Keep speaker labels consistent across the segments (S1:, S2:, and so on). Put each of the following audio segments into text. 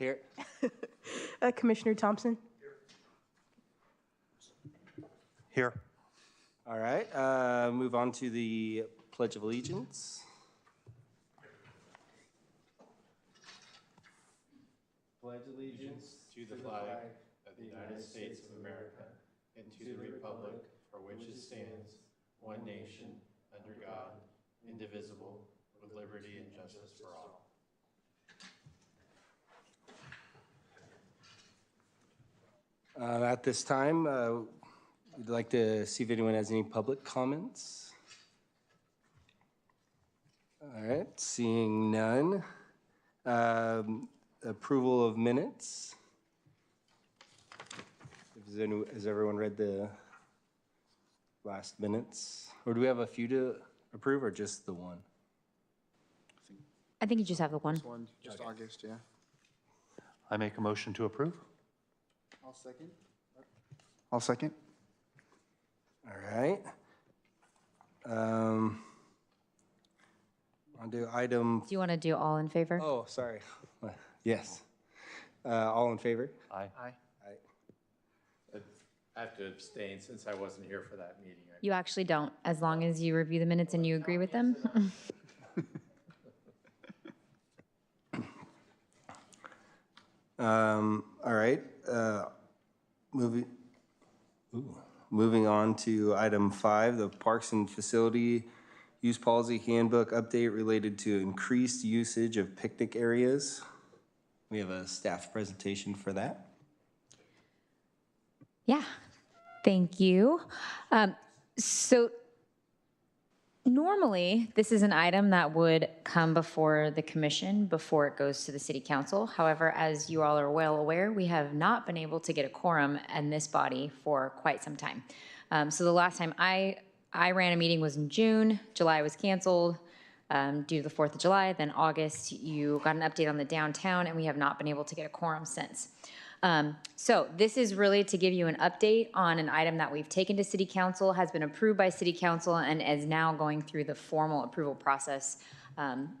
S1: Here.
S2: Commissioner Thompson?
S1: Here. All right, move on to the Pledge of Allegiance. Pledge allegiance
S3: to the flag of the United States of America and to the republic for which it stands, one nation, under God, indivisible, with liberty and justice for all.
S1: At this time, we'd like to see if anyone has any public comments. All right, seeing none. Approval of minutes. Has everyone read the last minutes? Or do we have a few to approve or just the one?
S4: I think you just have the one.
S5: Just okay. August, yeah.
S3: I make a motion to approve.
S5: I'll second.
S1: All right. On to item.
S4: Do you want to do all in favor?
S1: Oh, sorry. Yes. All in favor?
S3: Aye.
S1: Aye.
S3: I have to abstain since I wasn't here for that meeting.
S4: You actually don't, as long as you review the minutes and you agree with them.
S1: All right. Moving on to item 5, the Parks and Facility Use Policy Handbook update related to increased usage of picnic areas. We have a staff presentation for that.
S4: Yeah, thank you. So normally, this is an item that would come before the commission before it goes to the city council. However, as you all are well aware, we have not been able to get a quorum in this body for quite some time. So the last time I ran a meeting was in June. July was canceled due to the 4th of July. Then August, you got an update on the downtown, and we have not been able to get a quorum since. So this is really to give you an update on an item that we've taken to City Council, has been approved by City Council, and is now going through the formal approval process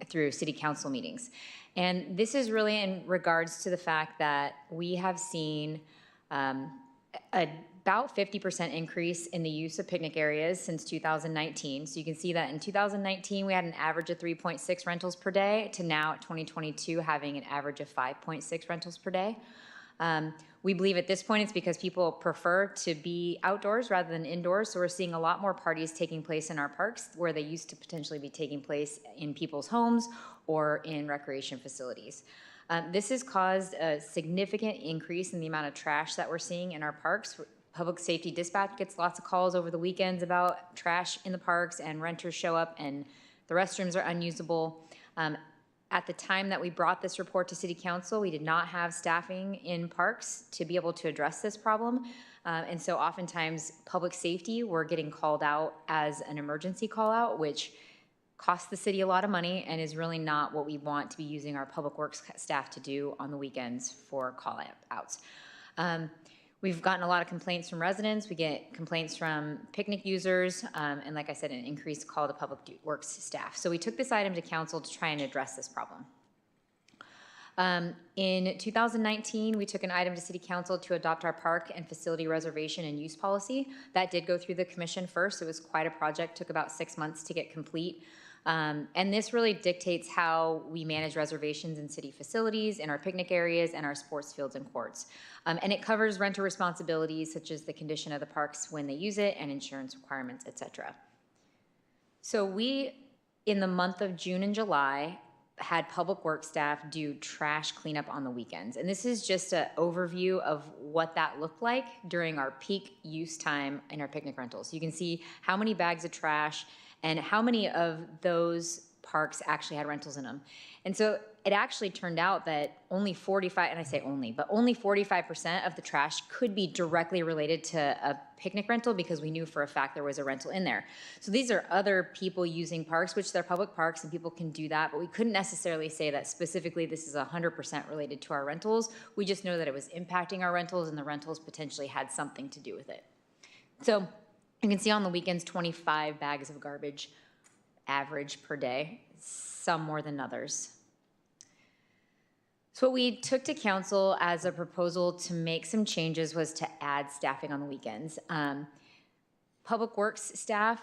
S4: through City Council meetings. And this is really in regards to the fact that we have seen about 50% increase in the use of picnic areas since 2019. So you can see that in 2019, we had an average of 3.6 rentals per day to now at 2022 having an average of 5.6 rentals per day. We believe at this point it's because people prefer to be outdoors rather than indoors. So we're seeing a lot more parties taking place in our parks where they used to potentially be taking place in people's homes or in recreation facilities. This has caused a significant increase in the amount of trash that we're seeing in our parks. Public Safety Dispatch gets lots of calls over the weekends about trash in the parks, and renters show up and the restrooms are unusable. At the time that we brought this report to City Council, we did not have staffing in parks to be able to address this problem. And so oftentimes public safety were getting called out as an emergency call out, which costs the city a lot of money and is really not what we want to be using our public works staff to do on the weekends for call outs. We've gotten a lot of complaints from residents. We get complaints from picnic users, and like I said, an increased call to public works staff. So we took this item to council to try and address this problem. In 2019, we took an item to City Council to adopt our park and facility reservation and use policy. That did go through the commission first. It was quite a project, took about 6 months to get complete. And this really dictates how we manage reservations in city facilities, in our picnic areas, and our sports fields and courts. And it covers renter responsibilities such as the condition of the parks when they use it and insurance requirements, etc. So we, in the month of June and July, had public works staff do trash cleanup on the weekends. And this is just an overview of what that looked like during our peak use time in our picnic rentals. You can see how many bags of trash and how many of those parks actually had rentals in them. And so it actually turned out that only 45, and I say only, but only 45% of the trash could be directly related to a picnic rental because we knew for a fact there was a rental in there. So these are other people using parks, which they're public parks and people can do that, but we couldn't necessarily say that specifically this is 100% related to our rentals. We just know that it was impacting our rentals and the rentals potentially had something to do with it. So you can see on the weekends, 25 bags of garbage average per day, some more than others. So what we took to council as a proposal to make some changes was to add staffing on the weekends. Public Works staff,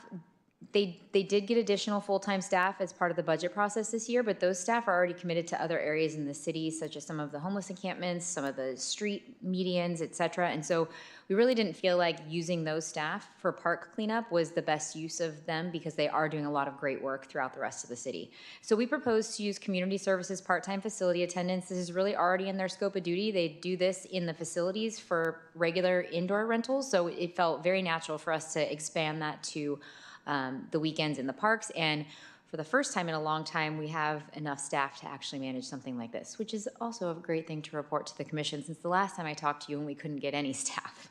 S4: they did get additional full-time staff as part of the budget process this year, but those staff are already committed to other areas in the city, such as some of the homeless encampments, some of the street medians, et cetera. And so we really didn't feel like using those staff for park cleanup was the best use of them because they are doing a lot of great work throughout the rest of the city. So we proposed to use community services part-time facility attendants. This is really already in their scope of duty. They do this in the facilities for regular indoor rentals. So it felt very natural for us to expand that to the weekends in the parks. And for the first time in a long time, we have enough staff to actually manage something like this, which is also a great thing to report to the commission since the last time I talked to you and we couldn't get any staff.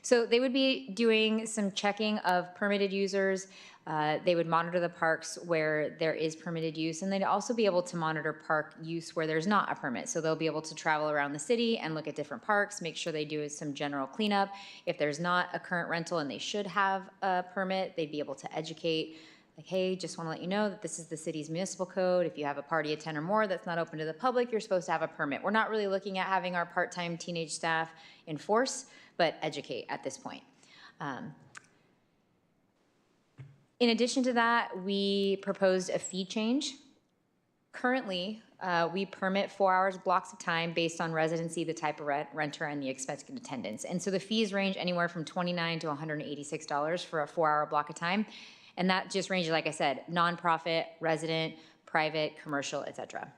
S4: So they would be doing some checking of permitted users. They would monitor the parks where there is permitted use, and they'd also be able to monitor park use where there's not a permit. So they'll be able to travel around the city and look at different parks, make sure they do some general cleanup. If there's not a current rental and they should have a permit, they'd be able to educate, like, hey, just want to let you know that this is the city's municipal code. If you have a party of 10 or more that's not open to the public, you're supposed to have a permit. We're not really looking at having our part-time teenage staff enforce, but educate at this point. In addition to that, we proposed a fee change. Currently, we permit 4 hours blocks of time based on residency, the type of renter, and the expected attendance. And so the fees range anywhere from $29 to $186 for a 4-hour block of time. And that just ranges, like I said, nonprofit, resident, private, commercial, et cetera.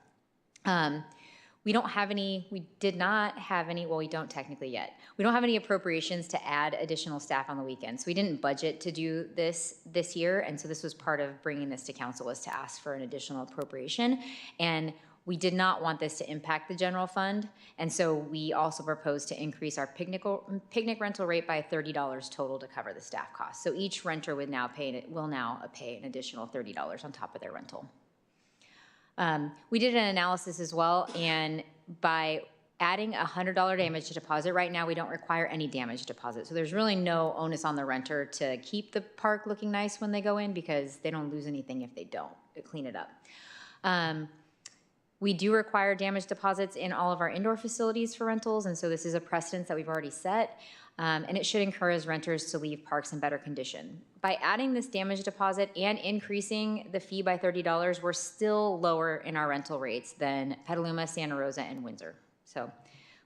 S4: We don't have any, we did not have any, well, we don't technically yet. We don't have any appropriations to add additional staff on the weekends. So we didn't budget to do this year. And so this was part of bringing this to council, was to ask for an additional appropriation. And we did not want this to impact the general fund. And so we also proposed to increase our picnic rental rate by $30 total to cover the staff costs. So each renter will now pay an additional $30 on top of their rental. We did an analysis as well, and by adding a $100 damage deposit, right now we don't require any damage deposit. So there's really no onus on the renter to keep the park looking nice when they go in because they don't lose anything if they don't clean it up. We do require damage deposits in all of our indoor facilities for rentals, and so this is a precedence that we've already set. And it should encourage renters to leave parks in better condition. By adding this damage deposit and increasing the fee by $30, we're still lower in our rental rates than Petaluma, Santa Rosa, and Windsor. So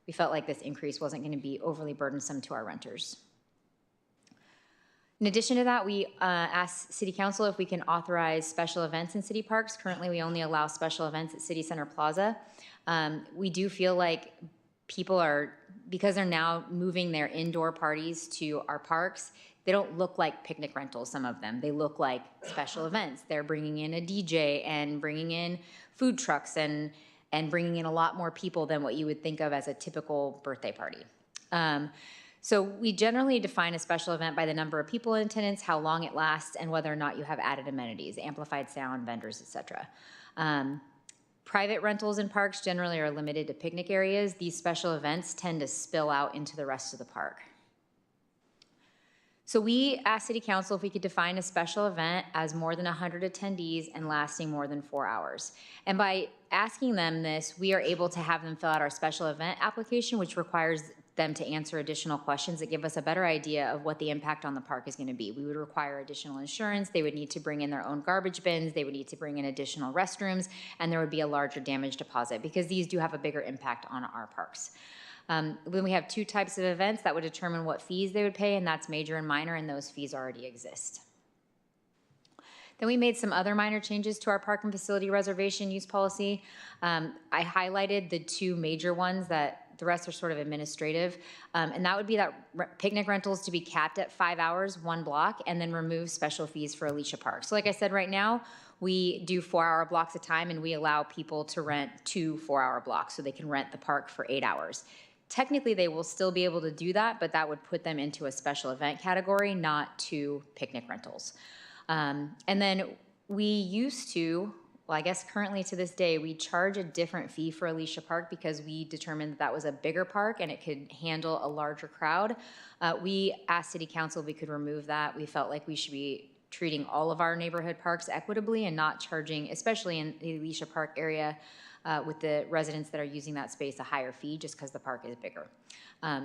S4: we felt like this increase wasn't going to be overly burdensome to our renters. In addition to that, we asked City Council if we can authorize special events in city parks. Currently, we only allow special events at City Center Plaza. We do feel like people are, because they're now moving their indoor parties to our parks, they don't look like picnic rentals, some of them. They look like special events. They're bringing in a DJ and bringing in food trucks and bringing in a lot more people than what you would think of as a typical birthday party. So we generally define a special event by the number of people in attendance, how long it lasts, and whether or not you have added amenities, amplified sound, vendors, et cetera. Private rentals in parks generally are limited to picnic areas. These special events tend to spill out into the rest of the park. So we asked City Council if we could define a special event as more than 100 attendees and lasting more than 4 hours. And by asking them this, we are able to have them fill out our special event application, which requires them to answer additional questions that give us a better idea of what the impact on the park is going to be. We would require additional insurance. They would need to bring in their own garbage bins. They would need to bring in additional restrooms, and there would be a larger damage deposit because these do have a bigger impact on our parks. Then we have two types of events that would determine what fees they would pay, and that's major and minor, and those fees already exist. Then we made some other minor changes to our park and facility reservation use policy. I highlighted the two major ones that the rest are sort of administrative. And that would be that picnic rentals to be capped at 5 hours, 1 block, and then remove special fees for Alicia Park. So like I said, right now, we do 4-hour blocks of time, and we allow people to rent 2 4-hour blocks, so they can rent the park for 8 hours. Technically, they will still be able to do that, but that would put them into a special event category, not 2 picnic rentals. And then we used to, well, I guess currently to this day, we charge a different fee for Alicia Park because we determined that was a bigger park and it could handle a larger crowd. We asked City Council if we could remove that. We felt like we should be treating all of our neighborhood parks equitably and not charging, especially in the Alicia Park area, with the residents that are using that space a higher fee just because the park is bigger.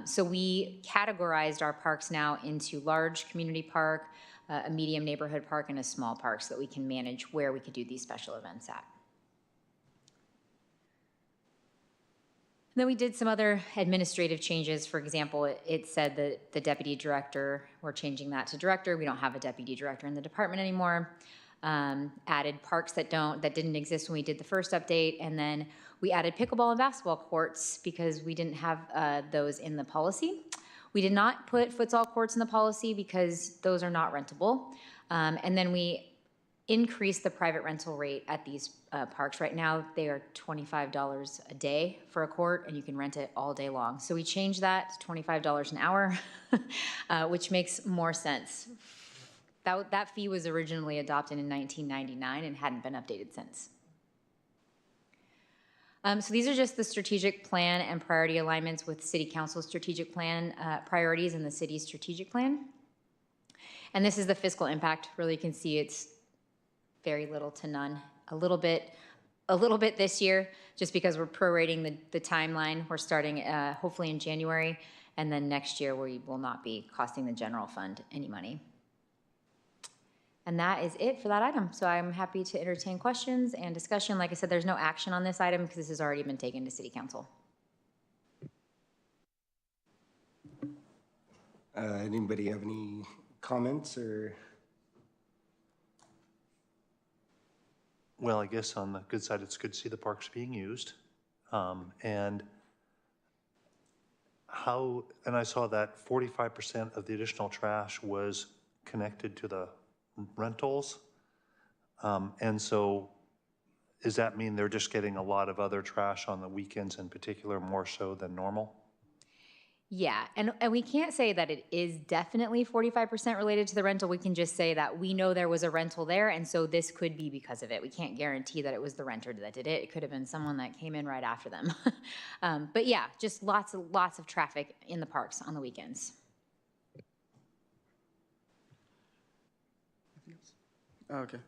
S4: So we categorized our parks now into large community park, a medium neighborhood park, and a small park so that we can manage where we could do these special events at. Then we did some other administrative changes. For example, it said that the deputy director, we're changing that to director. We don't have a deputy director in the department anymore. Added parks that didn't exist when we did the first update, and then we added pickleball and basketball courts because we didn't have those in the policy. We did not put futsal courts in the policy because those are not rentable. And then we increased the private rental rate at these parks. Right now, they are $25 a day for a court, and you can rent it all day long. So we changed that to $25 an hour, which makes more sense. That fee was originally adopted in 1999 and hadn't been updated since. So these are just the strategic plan and priority alignments with City Council's strategic plan priorities and the city's strategic plan. And this is the fiscal impact. Really, you can see it's very little to none. A little bit this year, just because we're prorating the timeline. We're starting hopefully in January, and then next year we will not be costing the general fund any money. And that is it for that item. So I'm happy to entertain questions and discussion. Like I said, there's no action on this item because this has already been taken to City Council.
S1: Anybody have any comments or?
S6: Well, I guess on the good side, it's good to see the parks being used. And I saw that 45% of the additional trash was connected to the rentals. And so does that mean they're just getting a lot of other trash on the weekends in particular, more so than normal?
S4: Yeah, and we can't say that it is definitely 45% related to the rental. We can just say that we know there was a rental there, and so this could be because of it. We can't guarantee that it was the renter that did it. It could have been someone that came in right after them. But yeah, just lots of traffic in the parks on the weekends.
S5: Okay.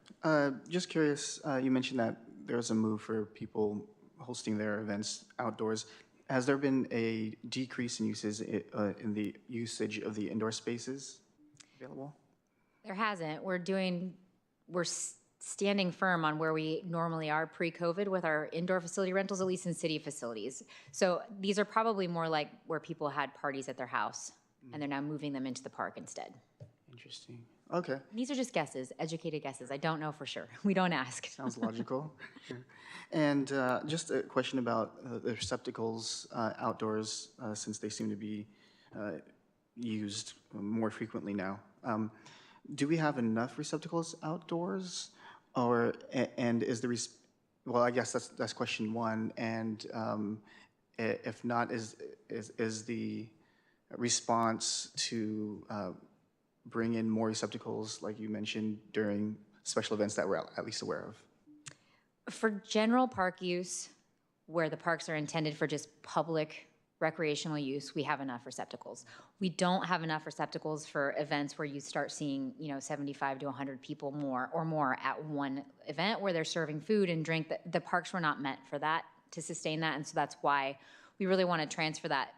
S5: Just curious, you mentioned that there's a move for people hosting their events outdoors. Has there been a decrease in in the usage of the indoor spaces available?
S4: There hasn't. We're standing firm on where we normally are pre-COVID with our indoor facility rentals, at least in city facilities. So these are probably more like where people had parties at their house, and they're now moving them into the park instead.
S5: Interesting. Okay.
S4: These are just guesses, educated guesses. I don't know for sure. We don't ask.
S5: Sounds logical. And just a question about the receptacles outdoors, since they seem to be used more frequently now. Do we have enough receptacles outdoors, and is well, I guess that's question one. And if not, is the response to bring in more receptacles, like you mentioned, during special events that we're at least aware of?
S4: For general park use, where the parks are intended for just public recreational use, we have enough receptacles. We don't have enough receptacles for events where you start seeing, 75 to 100 people more at one event where they're serving food and drink. The parks were not meant for that, to sustain that, and so that's why we really want to transfer that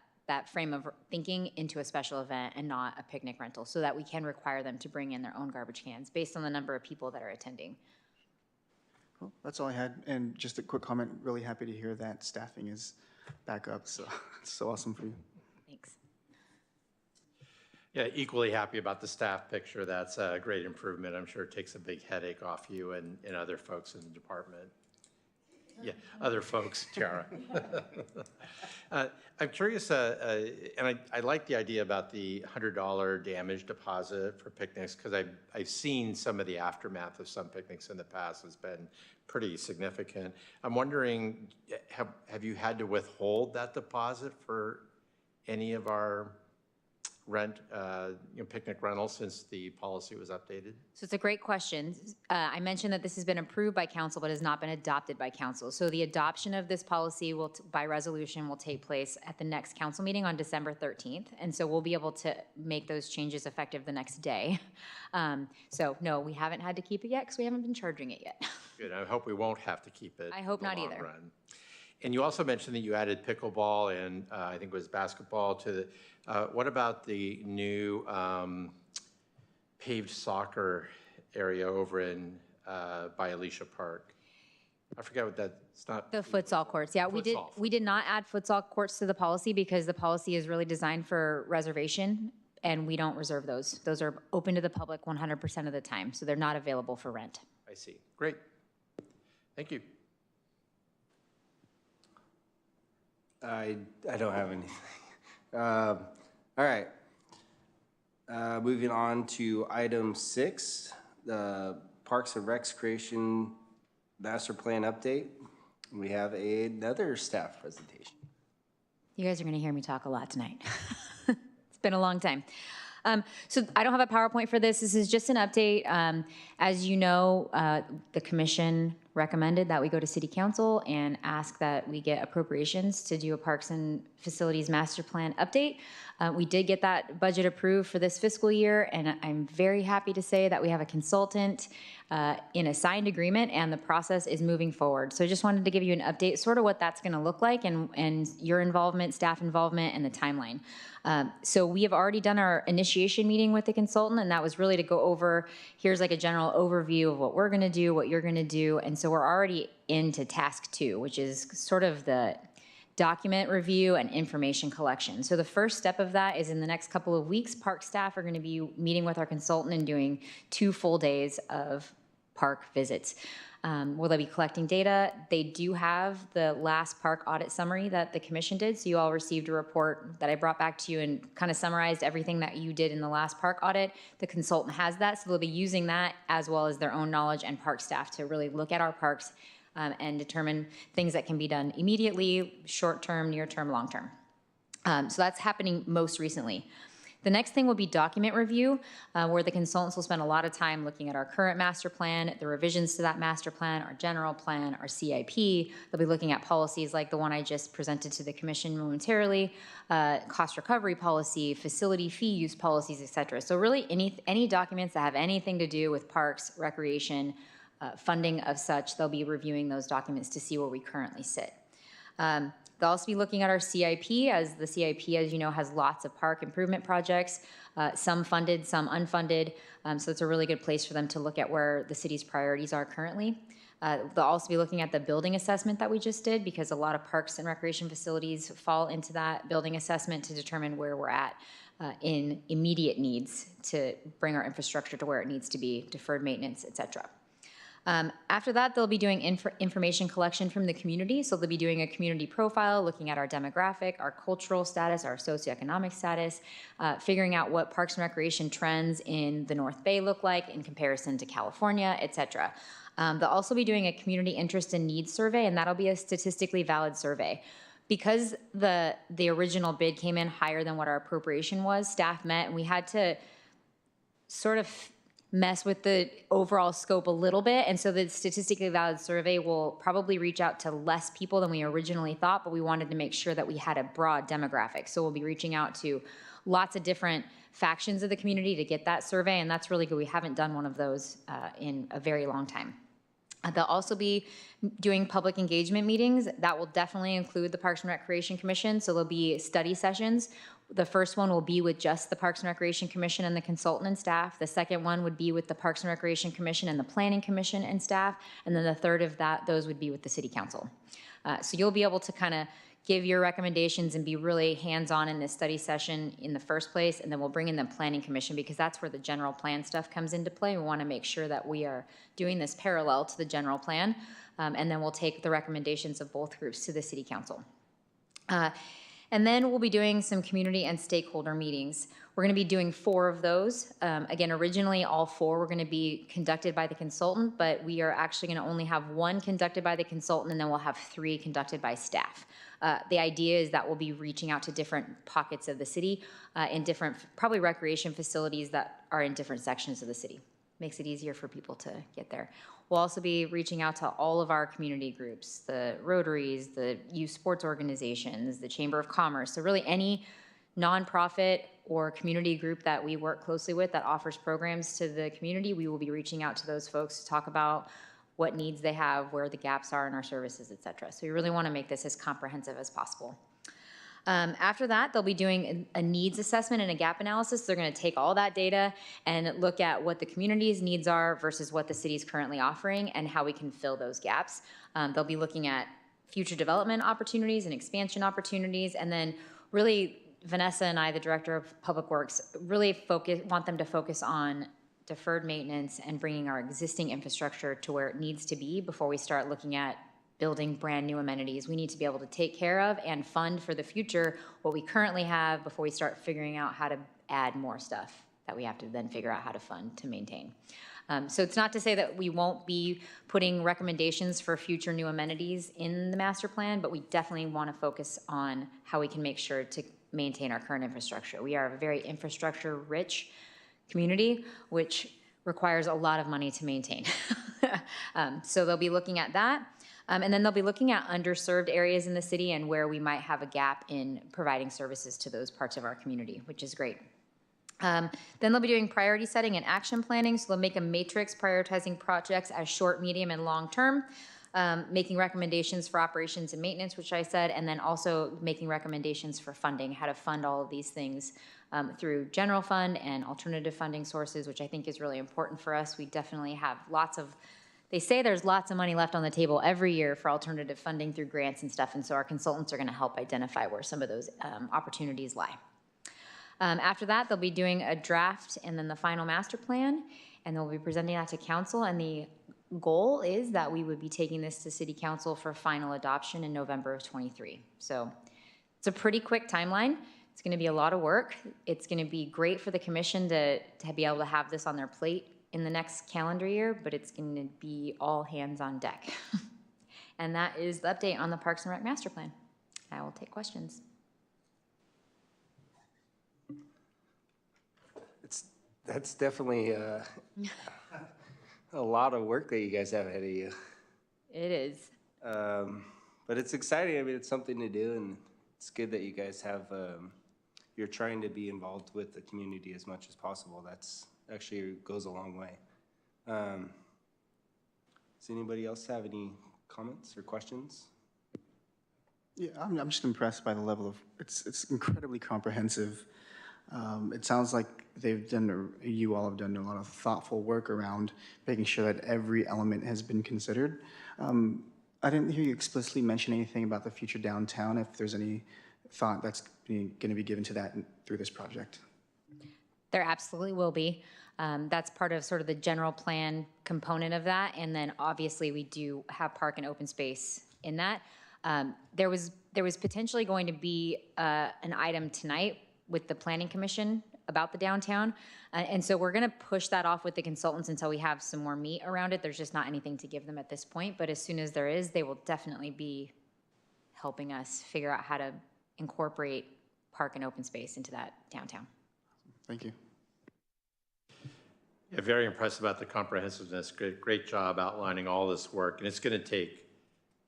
S4: frame of thinking into a special event and not a picnic rental, so that we can require them to bring in their own garbage cans based on the number of people that are attending.
S5: Cool. That's all I had. And just a quick comment, really happy to hear that staffing is back up. So it's so awesome for you.
S4: Thanks.
S3: Yeah, equally happy about the staff picture. That's a great improvement. I'm sure it takes a big headache off you and other folks in the department. Yeah, other folks, Tiara. I'm curious, and I like the idea about the $100 damage deposit for picnics, because I've seen some of the aftermath of some picnics in the past has been pretty significant. I'm wondering, have you had to withhold that deposit for any of our picnic rentals since the policy was updated?
S4: So it's a great question. I mentioned that this has been approved by council, but has not been adopted by council. So the adoption of this policy by resolution will take place at the next council meeting on December 13th. And so we'll be able to make those changes effective the next day. So no, we haven't had to keep it yet because we haven't been charging it yet.
S3: Good, I hope we won't have to keep it.
S4: I hope
S3: in the
S4: not
S3: long
S4: either.
S3: run. And you also mentioned that you added pickleball and I think it was basketball to the, what about the new paved soccer area over in, by Alicia Park? I forget what that, it's not.
S4: The futsal courts, yeah,
S3: Futsal.
S4: we did not add futsal courts to the policy because the policy is really designed for reservation, and we don't reserve those. Those are open to the public 100% of the time, so they're not available for rent.
S3: I see. Great. Thank you.
S1: I don't have anything. All right. Moving on to item 6, the Parks and Recreation Master Plan update. We have another staff presentation.
S4: You guys are going to hear me talk a lot tonight. It's been a long time. So I don't have a PowerPoint for this. This is just an update. As you know, the commission recommended that we go to City Council and ask that we get appropriations to do a Parks and Facilities Master Plan update. We did get that budget approved for this fiscal year, and I'm very happy to say that we have a consultant in a signed agreement, and the process is moving forward. So I just wanted to give you an update, sort of what that's going to look like, and your involvement, staff involvement, and the timeline. So we have already done our initiation meeting with the consultant, and that was really to go over, here's like a general overview of what we're going to do, what you're going to do, and so we're already into task 2, which is sort of the document review and information collection. So the first step of that is in the next couple of weeks, park staff are going to be meeting with our consultant and doing 2 full days of park visits. Will they be collecting data? They do have the last park audit summary that the commission did. So you all received a report that I brought back to you and kind of summarized everything that you did in the last park audit. The consultant has that, so they'll be using that as well as their own knowledge and park staff to really look at our parks and determine things that can be done immediately, short-term, near-term, long-term. So that's happening most recently. The next thing will be document review, where the consultants will spend a lot of time looking at our current master plan, the revisions to that master plan, our general plan, our CIP. They'll be looking at policies like the one I just presented to the commission momentarily, cost recovery policy, facility fee use policies, et cetera. So really any documents that have anything to do with parks, recreation, funding of such, they'll be reviewing those documents to see where we currently sit. They'll also be looking at our CIP, as the CIP, as you know, has lots of park improvement projects, some funded, some unfunded. So it's a really good place for them to look at where the city's priorities are currently. They'll also be looking at the building assessment that we just did, because a lot of parks and recreation facilities fall into that building assessment to determine where we're at in immediate needs to bring our infrastructure to where it needs to be, deferred maintenance, et cetera. After that, they'll be doing information collection from the community. So they'll be doing a community profile, looking at our demographic, our cultural status, our socioeconomic status, figuring out what parks and recreation trends in the North Bay look like in comparison to California, et cetera. They'll also be doing a community interest and needs survey, and that'll be a statistically valid survey. Because the original bid came in higher than what our appropriation was, staff met, and we had to sort of mess with the overall scope a little bit, and so the statistically valid survey will probably reach out to less people than we originally thought, but we wanted to make sure that we had a broad demographic. So we'll be reaching out to lots of different factions of the community to get that survey, and that's really good. We haven't done one of those in a very long time. They'll also be doing public engagement meetings. That will definitely include the Parks and Recreation Commission, so there'll be study sessions. The first one will be with just the Parks and Recreation Commission and the consultant and staff. The second one would be with the Parks and Recreation Commission and the Planning Commission and staff. And then the third of those would be with the City Council. So you'll be able to kind of give your recommendations and be really hands-on in this study session in the first place, and then we'll bring in the Planning Commission because that's where the general plan stuff comes into play. We want to make sure that we are doing this parallel to the general plan, and then we'll take the recommendations of both groups to the City Council. And then we'll be doing some community and stakeholder meetings. We're going to be doing 4 of those. Again, originally all 4 were going to be conducted by the consultant, but we are actually going to only have 1 conducted by the consultant, and then we'll have 3 conducted by staff. The idea is that we'll be reaching out to different pockets of the city in different, probably recreation facilities that are in different sections of the city. Makes it easier for people to get there. We'll also be reaching out to all of our community groups, the Rotaries, the youth sports organizations, the Chamber of Commerce. So really any nonprofit or community group that we work closely with that offers programs to the community, we will be reaching out to those folks to talk about what needs they have, where the gaps are in our services, et cetera. So we really want to make this as comprehensive as possible. After that, they'll be doing a needs assessment and a gap analysis. They're going to take all that data and look at what the community's needs are versus what the city's currently offering and how we can fill those gaps. They'll be looking at future development opportunities and expansion opportunities, and then really Vanessa and I, the Director of Public Works, really want them to focus on deferred maintenance and bringing our existing infrastructure to where it needs to be before we start looking at building brand new amenities. We need to be able to take care of and fund for the future what we currently have before we start figuring out how to add more stuff that we have to then figure out how to fund to maintain. So it's not to say that we won't be putting recommendations for future new amenities in the master plan, but we definitely want to focus on how we can make sure to maintain our current infrastructure. We are a very infrastructure-rich community, which requires a lot of money to maintain. So they'll be looking at that. And then they'll be looking at underserved areas in the city and where we might have a gap in providing services to those parts of our community, which is great. Then they'll be doing priority setting and action planning. So they'll make a matrix prioritizing projects as short, medium, and long term, making recommendations for operations and maintenance, which I said, and then also making recommendations for funding, how to fund all of these things through general fund and alternative funding sources, which I think is really important for us. We definitely have they say there's lots of money left on the table every year for alternative funding through grants and stuff, and so our consultants are going to help identify where some of those opportunities lie. After that, they'll be doing a draft and then the final master plan, and they'll be presenting that to council, and the goal is that we would be taking this to city council for final adoption in November of 23. So it's a pretty quick timeline. It's going to be a lot of work. It's going to be great for the commission to be able to have this on their plate in the next calendar year, but it's going to be all hands on deck. And that is the update on the Parks and Rec master plan. I will take questions.
S1: That's definitely a lot of work that you guys have ahead of you.
S4: It is.
S1: But it's exciting. I mean, it's something to do, and it's good that you guys have, you're trying to be involved with the community as much as possible. That's actually goes a long way. Does anybody else have any comments or questions?
S5: Yeah, I'm just impressed by the level of, it's incredibly comprehensive. It sounds like you all have done a lot of thoughtful work around making sure that every element has been considered. I didn't hear you explicitly mention anything about the future downtown, if there's any thought that's going to be given to that through this project.
S4: There absolutely will be. That's part of sort of the general plan component of that. And then obviously we do have park and open space in that. There was potentially going to be an item tonight with the Planning Commission about the downtown. And so we're going to push that off with the consultants until we have some more meat around it. There's just not anything to give them at this point. But as soon as there is, they will definitely be helping us figure out how to incorporate park and open space into that downtown.
S5: Thank you.
S3: Yeah, very impressed about the comprehensiveness. Great job outlining all this work, and it's going to take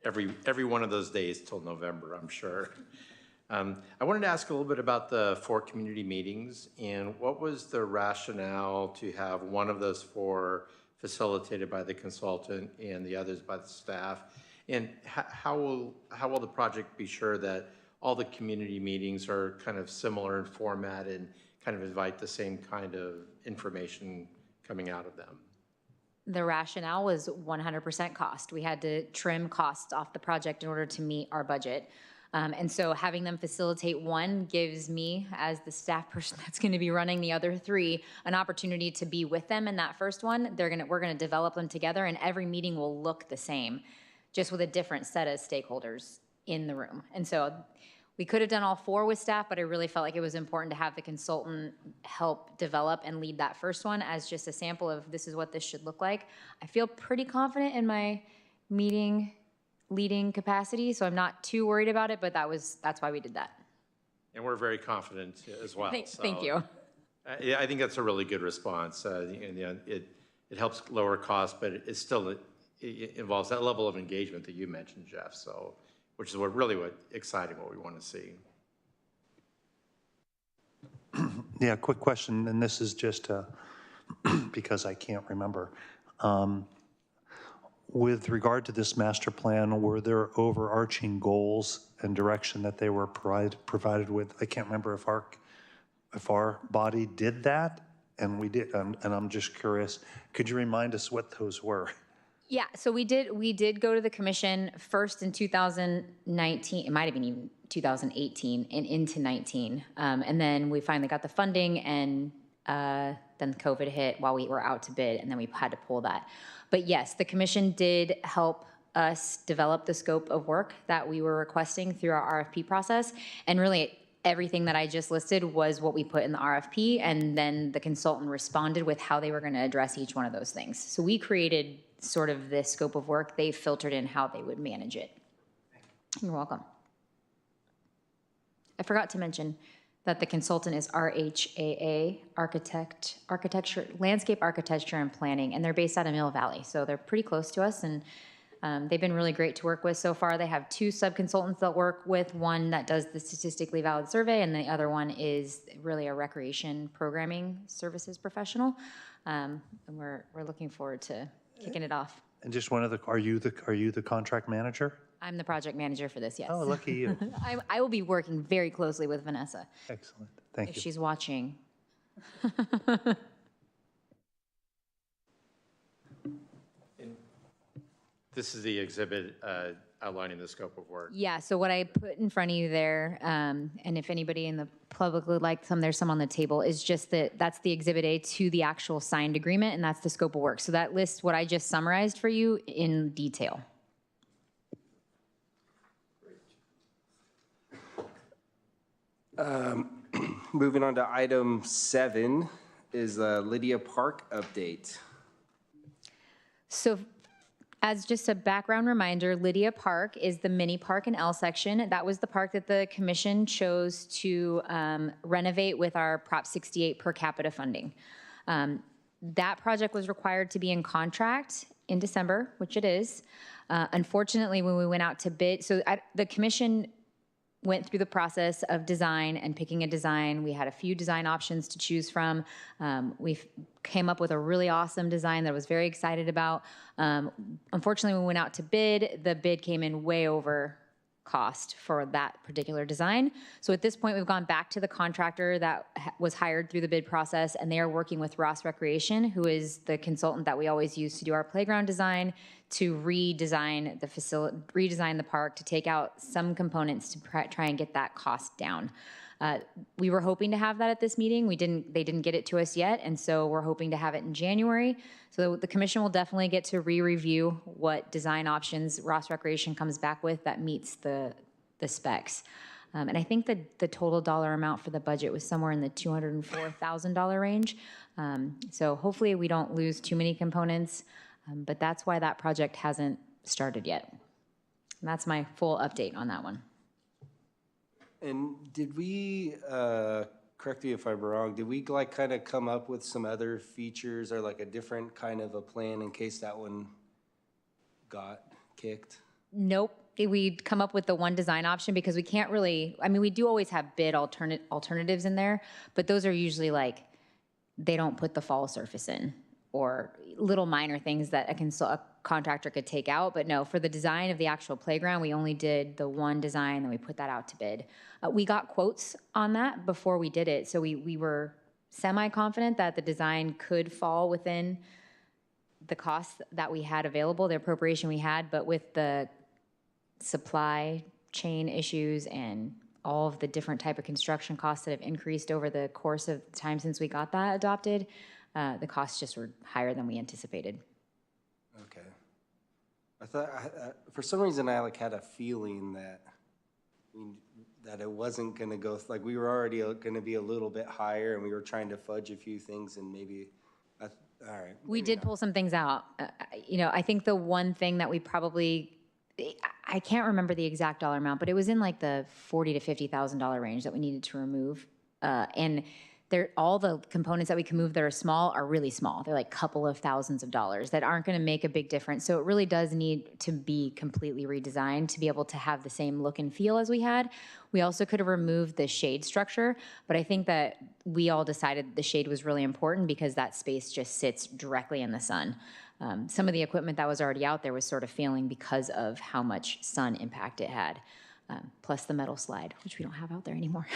S3: every one of those days till November, I'm sure. I wanted to ask a little bit about the 4 community meetings, and what was the rationale to have one of those 4 facilitated by the consultant and the others by the staff? And how will the project be sure that all the community meetings are kind of similar in format and kind of invite the same kind of information coming out of them?
S4: The rationale was 100% cost. We had to trim costs off the project in order to meet our budget. And so having them facilitate one gives me, as the staff person that's going to be running the other 3, an opportunity to be with them in that first one. We're going to develop them together, and every meeting will look the same, just with a different set of stakeholders in the room. And so we could have done all 4 with staff, but I really felt like it was important to have the consultant help develop and lead that first one as just a sample of this is what this should look like. I feel pretty confident in my meeting leading capacity, so I'm not too worried about it, but that's why we did that.
S3: And we're very confident as well.
S4: Thank you.
S3: I think that's a really good response. It helps lower costs, but it still involves that level of engagement that you mentioned, Jeff. So, which is what exciting, what we want to see.
S6: Yeah, quick question, and this is just because I can't remember. with regard to this master plan, were there overarching goals and direction that they were provided with? I can't remember if our body did that, and we did, and I'm just curious, could you remind us what those were?
S4: Yeah, so we did go to the commission first in 2019, it might have been even 2018 and into 19. And then we finally got the funding, and then COVID hit while we were out to bid, and then we had to pull that. But yes, the commission did help us develop the scope of work that we were requesting through our RFP process. And really, everything that I just listed was what we put in the RFP, and then the consultant responded with how they were going to address each one of those things. So we created sort of this scope of work. They filtered in how they would manage it. You're welcome. I forgot to mention that the consultant is RHAA, Landscape Architecture and Planning, and they're based out of Mill Valley. So they're pretty close to us, and they've been really great to work with so far. They have 2 sub-consultants that work with, one that does the statistically valid survey, and the other one is really a recreation programming services professional. And we're looking forward to kicking it off.
S6: And just one other, are you the contract manager?
S4: I'm the project manager for this, yes.
S6: Oh, lucky you.
S4: I will be working very closely with Vanessa
S6: Excellent, thank
S4: if
S6: you.
S4: she's watching.
S3: This is the exhibit outlining the scope of work.
S4: Yeah, so what I put in front of you there, and if anybody in the public would like some, there's some on the table, is just that's the Exhibit A to the actual signed agreement, and that's the scope of work. So that lists what I just summarized for you in detail.
S1: Moving on to item 7 is Lydia Park update.
S4: So as just a background reminder, Lydia Park is the mini park in L section. That was the park that the commission chose to renovate with our Prop 68 per capita funding. That project was required to be in contract in December, which it is. Unfortunately, when we went out to bid, the commission went through the process of design and picking a design. We had a few design options to choose from. We came up with a really awesome design that I was very excited about. Unfortunately, when we went out to bid, the bid came in way over cost for that particular design. So at this point, we've gone back to the contractor that was hired through the bid process, and they are working with Ross Recreation, who is the consultant that we always use to do our playground design, to redesign the facility, redesign the park, to take out some components to try and get that cost down. We were hoping to have that at this meeting. They didn't get it to us yet, and so we're hoping to have it in January. So the commission will definitely get to re-review what design options Ross Recreation comes back with that meets the specs. And I think that the total dollar amount for the budget was somewhere in the $204,000 range. So hopefully we don't lose too many components, but that's why that project hasn't started yet. And that's my full update on that one.
S1: And did we, correct me if I'm wrong, did we like kind of come up with some other features or like a different kind of a plan in case that one got kicked?
S4: Nope. We'd come up with the one design option because we can't really, I mean, we do always have bid alternatives in there, but those are usually like, they don't put the fall surface in or little minor things that a contractor could take out. But no, for the design of the actual playground, we only did the one design, and we put that out to bid. We got quotes on that before we did it, so we were semi-confident that the design could fall within the costs that we had available, the appropriation we had, but with the supply chain issues and all of the different type of construction costs that have increased over the course of the time since we got that adopted, the costs just were higher than we anticipated.
S1: Okay. I thought, for some reason, I like had a feeling that that it wasn't going to go, like we were already going to be a little bit higher, and we were trying to fudge a few things, and maybe, all right.
S4: We did pull some things out. I think the one thing that we probably, I can't remember the exact dollar amount, but it was in like the $40,000 to $50,000 range that we needed to remove. And all the components that we can move that are small are really small. They're like a couple of thousands of dollars that aren't going to make a big difference. So it really does need to be completely redesigned to be able to have the same look and feel as we had. We also could have removed the shade structure, but I think that we all decided the shade was really important because that space just sits directly in the sun. Some of the equipment that was already out there was sort of failing because of how much sun impact it had, plus the metal slide, which we don't have out there anymore.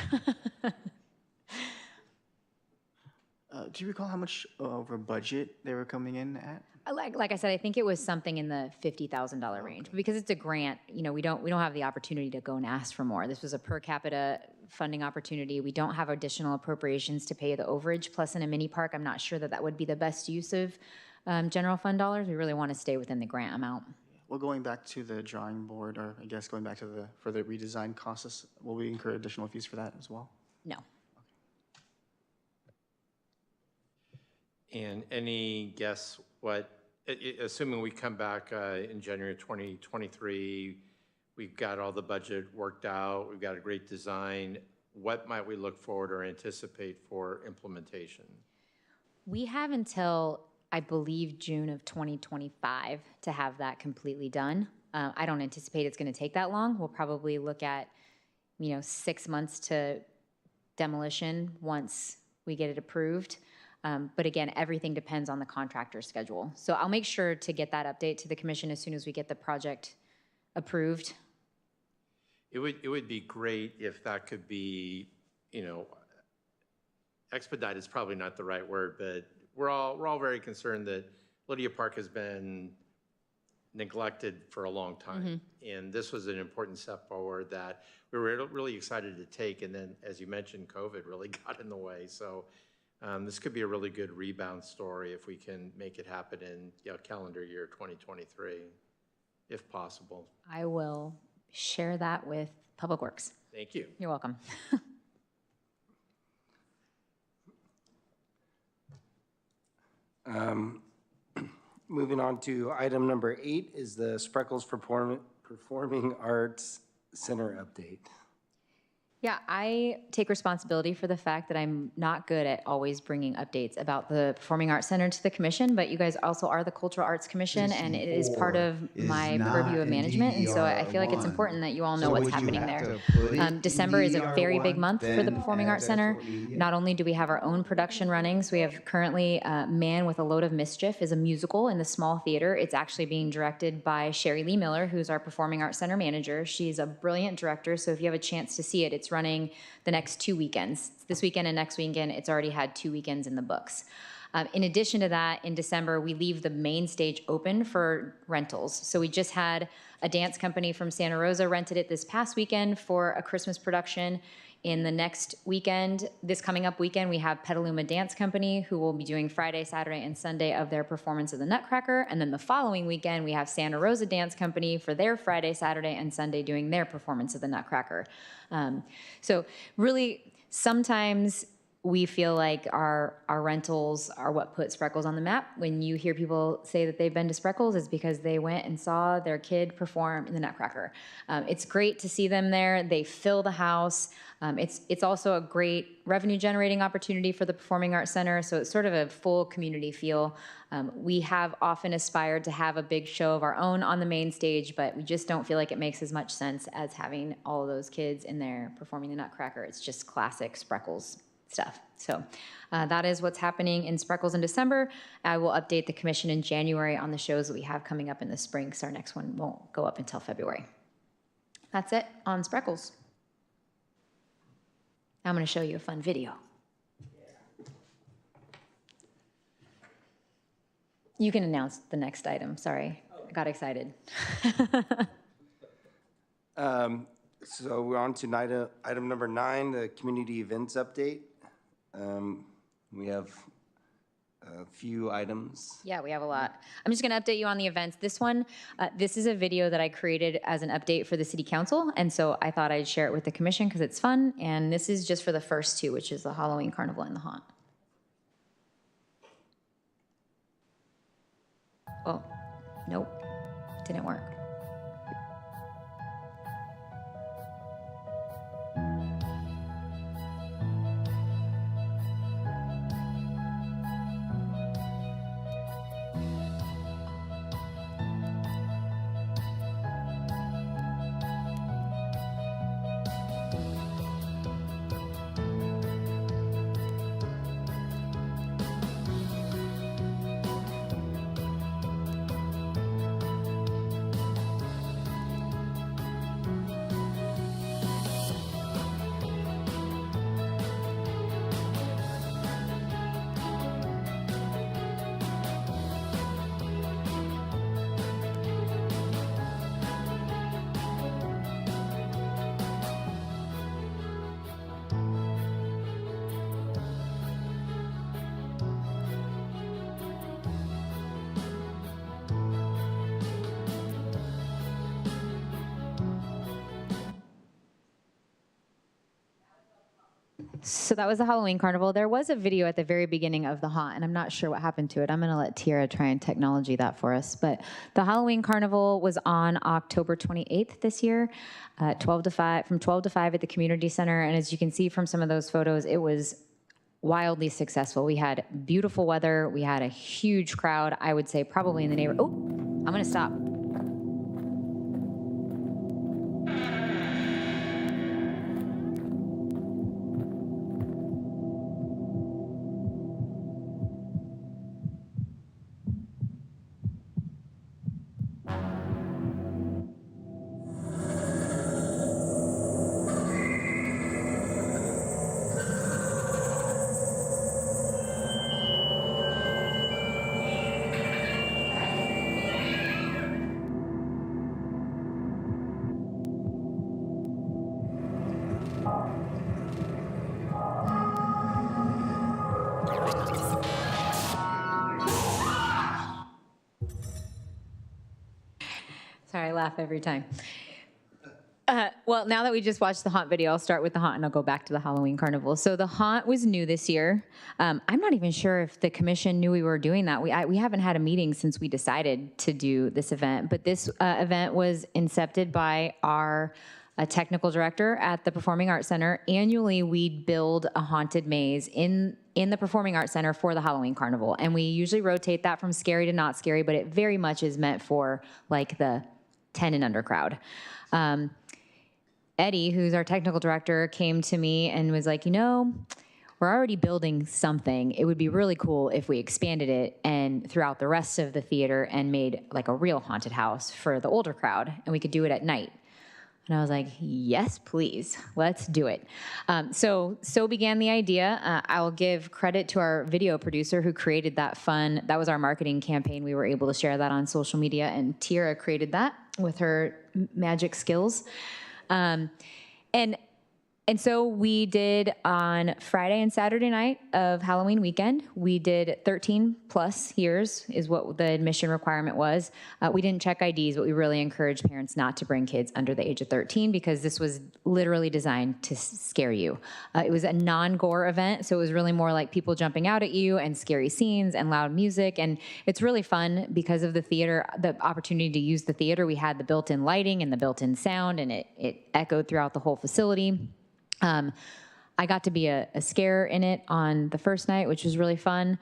S5: Do you recall how much over budget they were coming in at?
S4: Like I said, I think it was something in the $50,000 range. But because it's a grant, we don't have the opportunity to go and ask for more. This was a per capita funding opportunity. We don't have additional appropriations to pay the overage. Plus, in a mini park, I'm not sure that would be the best use of general fund dollars. We really want to stay within the grant amount.
S5: Well, going back to the drawing board, or I guess going back to for the redesign costs, will we incur additional fees for that as well?
S4: No.
S3: And any guess what, assuming we come back in January 2023, we've got all the budget worked out, we've got a great design, what might we look forward or anticipate for implementation?
S4: We have until, I believe, June of 2025 to have that completely done. I don't anticipate it's going to take that long. We'll probably look at, 6 months to demolition once we get it approved. But again, everything depends on the contractor's schedule. So I'll make sure to get that update to the commission as soon as we get the project approved.
S3: It would be great if that could be, expedite is probably not the right word, but we're all very concerned that Lydia Park has been neglected for a long time. And this was an important step forward that we were really excited to take. And then, as you mentioned, COVID really got in the way. So this could be a really good rebound story if we can make it happen in calendar year 2023, if possible.
S4: I will share that with Public Works.
S3: Thank you.
S4: You're welcome.
S1: Moving on to item number 8 is the Spreckles Performing Arts Center update.
S4: Yeah, I take responsibility for the fact that I'm not good at always bringing updates about the Performing Arts Center to the commission, but you guys also are the Cultural Arts Commission, and it is part of my purview of management, and so I feel like it's important that you all know what's happening there. December is a very big month for the Performing Arts Center. Not only do we have our own production running, so we have currently Man with a Load of Mischief is a musical in the small theater. It's actually being directed by Sherry Lee Miller, who's our Performing Arts Center manager. She's a brilliant director, so if you have a chance to see it, it's running the next 2 weekends. This weekend and next weekend, it's already had 2 weekends in the books. In addition to that, in December, we leave the main stage open for rentals. So we just had a dance company from Santa Rosa rented it this past weekend for a Christmas production. In the next weekend, this coming up weekend, we have Petaluma Dance Company who will be doing Friday, Saturday, and Sunday of their performance of the Nutcracker. And then the following weekend, we have Santa Rosa Dance Company for their Friday, Saturday, and Sunday doing their performance of the Nutcracker. So really, sometimes we feel like our rentals are what put Spreckles on the map. When you hear people say that they've been to Spreckles, it's because they went and saw their kid perform in the Nutcracker. It's great to see them there. They fill the house. It's also a great revenue generating opportunity for the Performing Arts Center, so it's sort of a full community feel. We have often aspired to have a big show of our own on the main stage, but we just don't feel like it makes as much sense as having all of those kids in there performing the Nutcracker. It's just classic Spreckles stuff. So that is what's happening in Spreckles in December. I will update the commission in January on the shows that we have coming up in the spring, because our next one won't go up until February. That's it on Spreckles. Now I'm going to show you a fun video. You can announce the next item. Sorry, I got excited.
S1: So we're on to item number 9, the community events update. We have a few items.
S4: Yeah, we have a lot. I'm just going to update you on the events. This one, this is a video that I created as an update for the city council, and so I thought I'd share it with the commission because it's fun, and this is just for the first 2, which is the Halloween Carnival and the Haunt. Oh, nope, didn't work. So that was the Halloween Carnival. There was a video at the very beginning of the haunt, and I'm not sure what happened to it. I'm going to let Tiara try and technology that for us. But the Halloween Carnival was on October 28th this year, 12 to 5, from 12 to 5 at the community center. And as you can see from some of those photos, it was wildly successful. We had beautiful weather. We had a huge crowd. I would say probably in the neighborhood. Oh, I'm going to stop. Sorry, I laugh every time. Well, now that we just watched the haunt video, I'll start with the haunt and I'll go back to the Halloween Carnival. So the haunt was new this year. I'm not even sure if the commission knew we were doing that. We haven't had a meeting since we decided to do this event, but this event was incepted by our technical director at the Performing Arts Center. Annually, we build a haunted maze in the Performing Arts Center for the Halloween Carnival. And we usually rotate that from scary to not scary, but it very much is meant for like the 10 and under crowd. Eddie, who's our technical director, came to me and was like, we're already building something. It would be really cool if we expanded it and throughout the rest of the theater and made like a real haunted house for the older crowd, and we could do it at night. And I was like, yes, please, let's do it. So began the idea. I will give credit to our video producer who created that that was our marketing campaign. We were able to share that on social media, and Tiara created that with her magic skills. And so we did on Friday and Saturday night of Halloween weekend, we did 13 plus years is what the admission requirement was. We didn't check IDs, but we really encouraged parents not to bring kids under the age of 13 because this was literally designed to scare you. It was a non-gore event, so it was really more like people jumping out at you and scary scenes and loud music. And it's really fun because of the theater, the opportunity to use the theater. We had the built-in lighting and the built-in sound, and it echoed throughout the whole facility. I got to be a scare in it on the first night, which was really fun.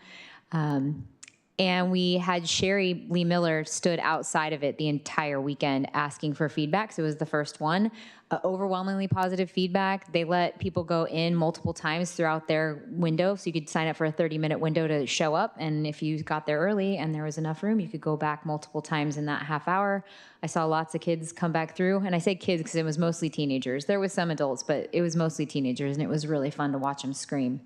S4: And we had Sherry Lee Miller stood outside of it the entire weekend asking for feedback. So it was the first one. Overwhelmingly positive feedback. They let people go in multiple times throughout their window. So you could sign up for a 30-minute window to show up. And if you got there early and there was enough room, you could go back multiple times in that half hour. I saw lots of kids come back through. And I say kids because it was mostly teenagers. There was some adults, but it was mostly teenagers. And it was really fun to watch them scream.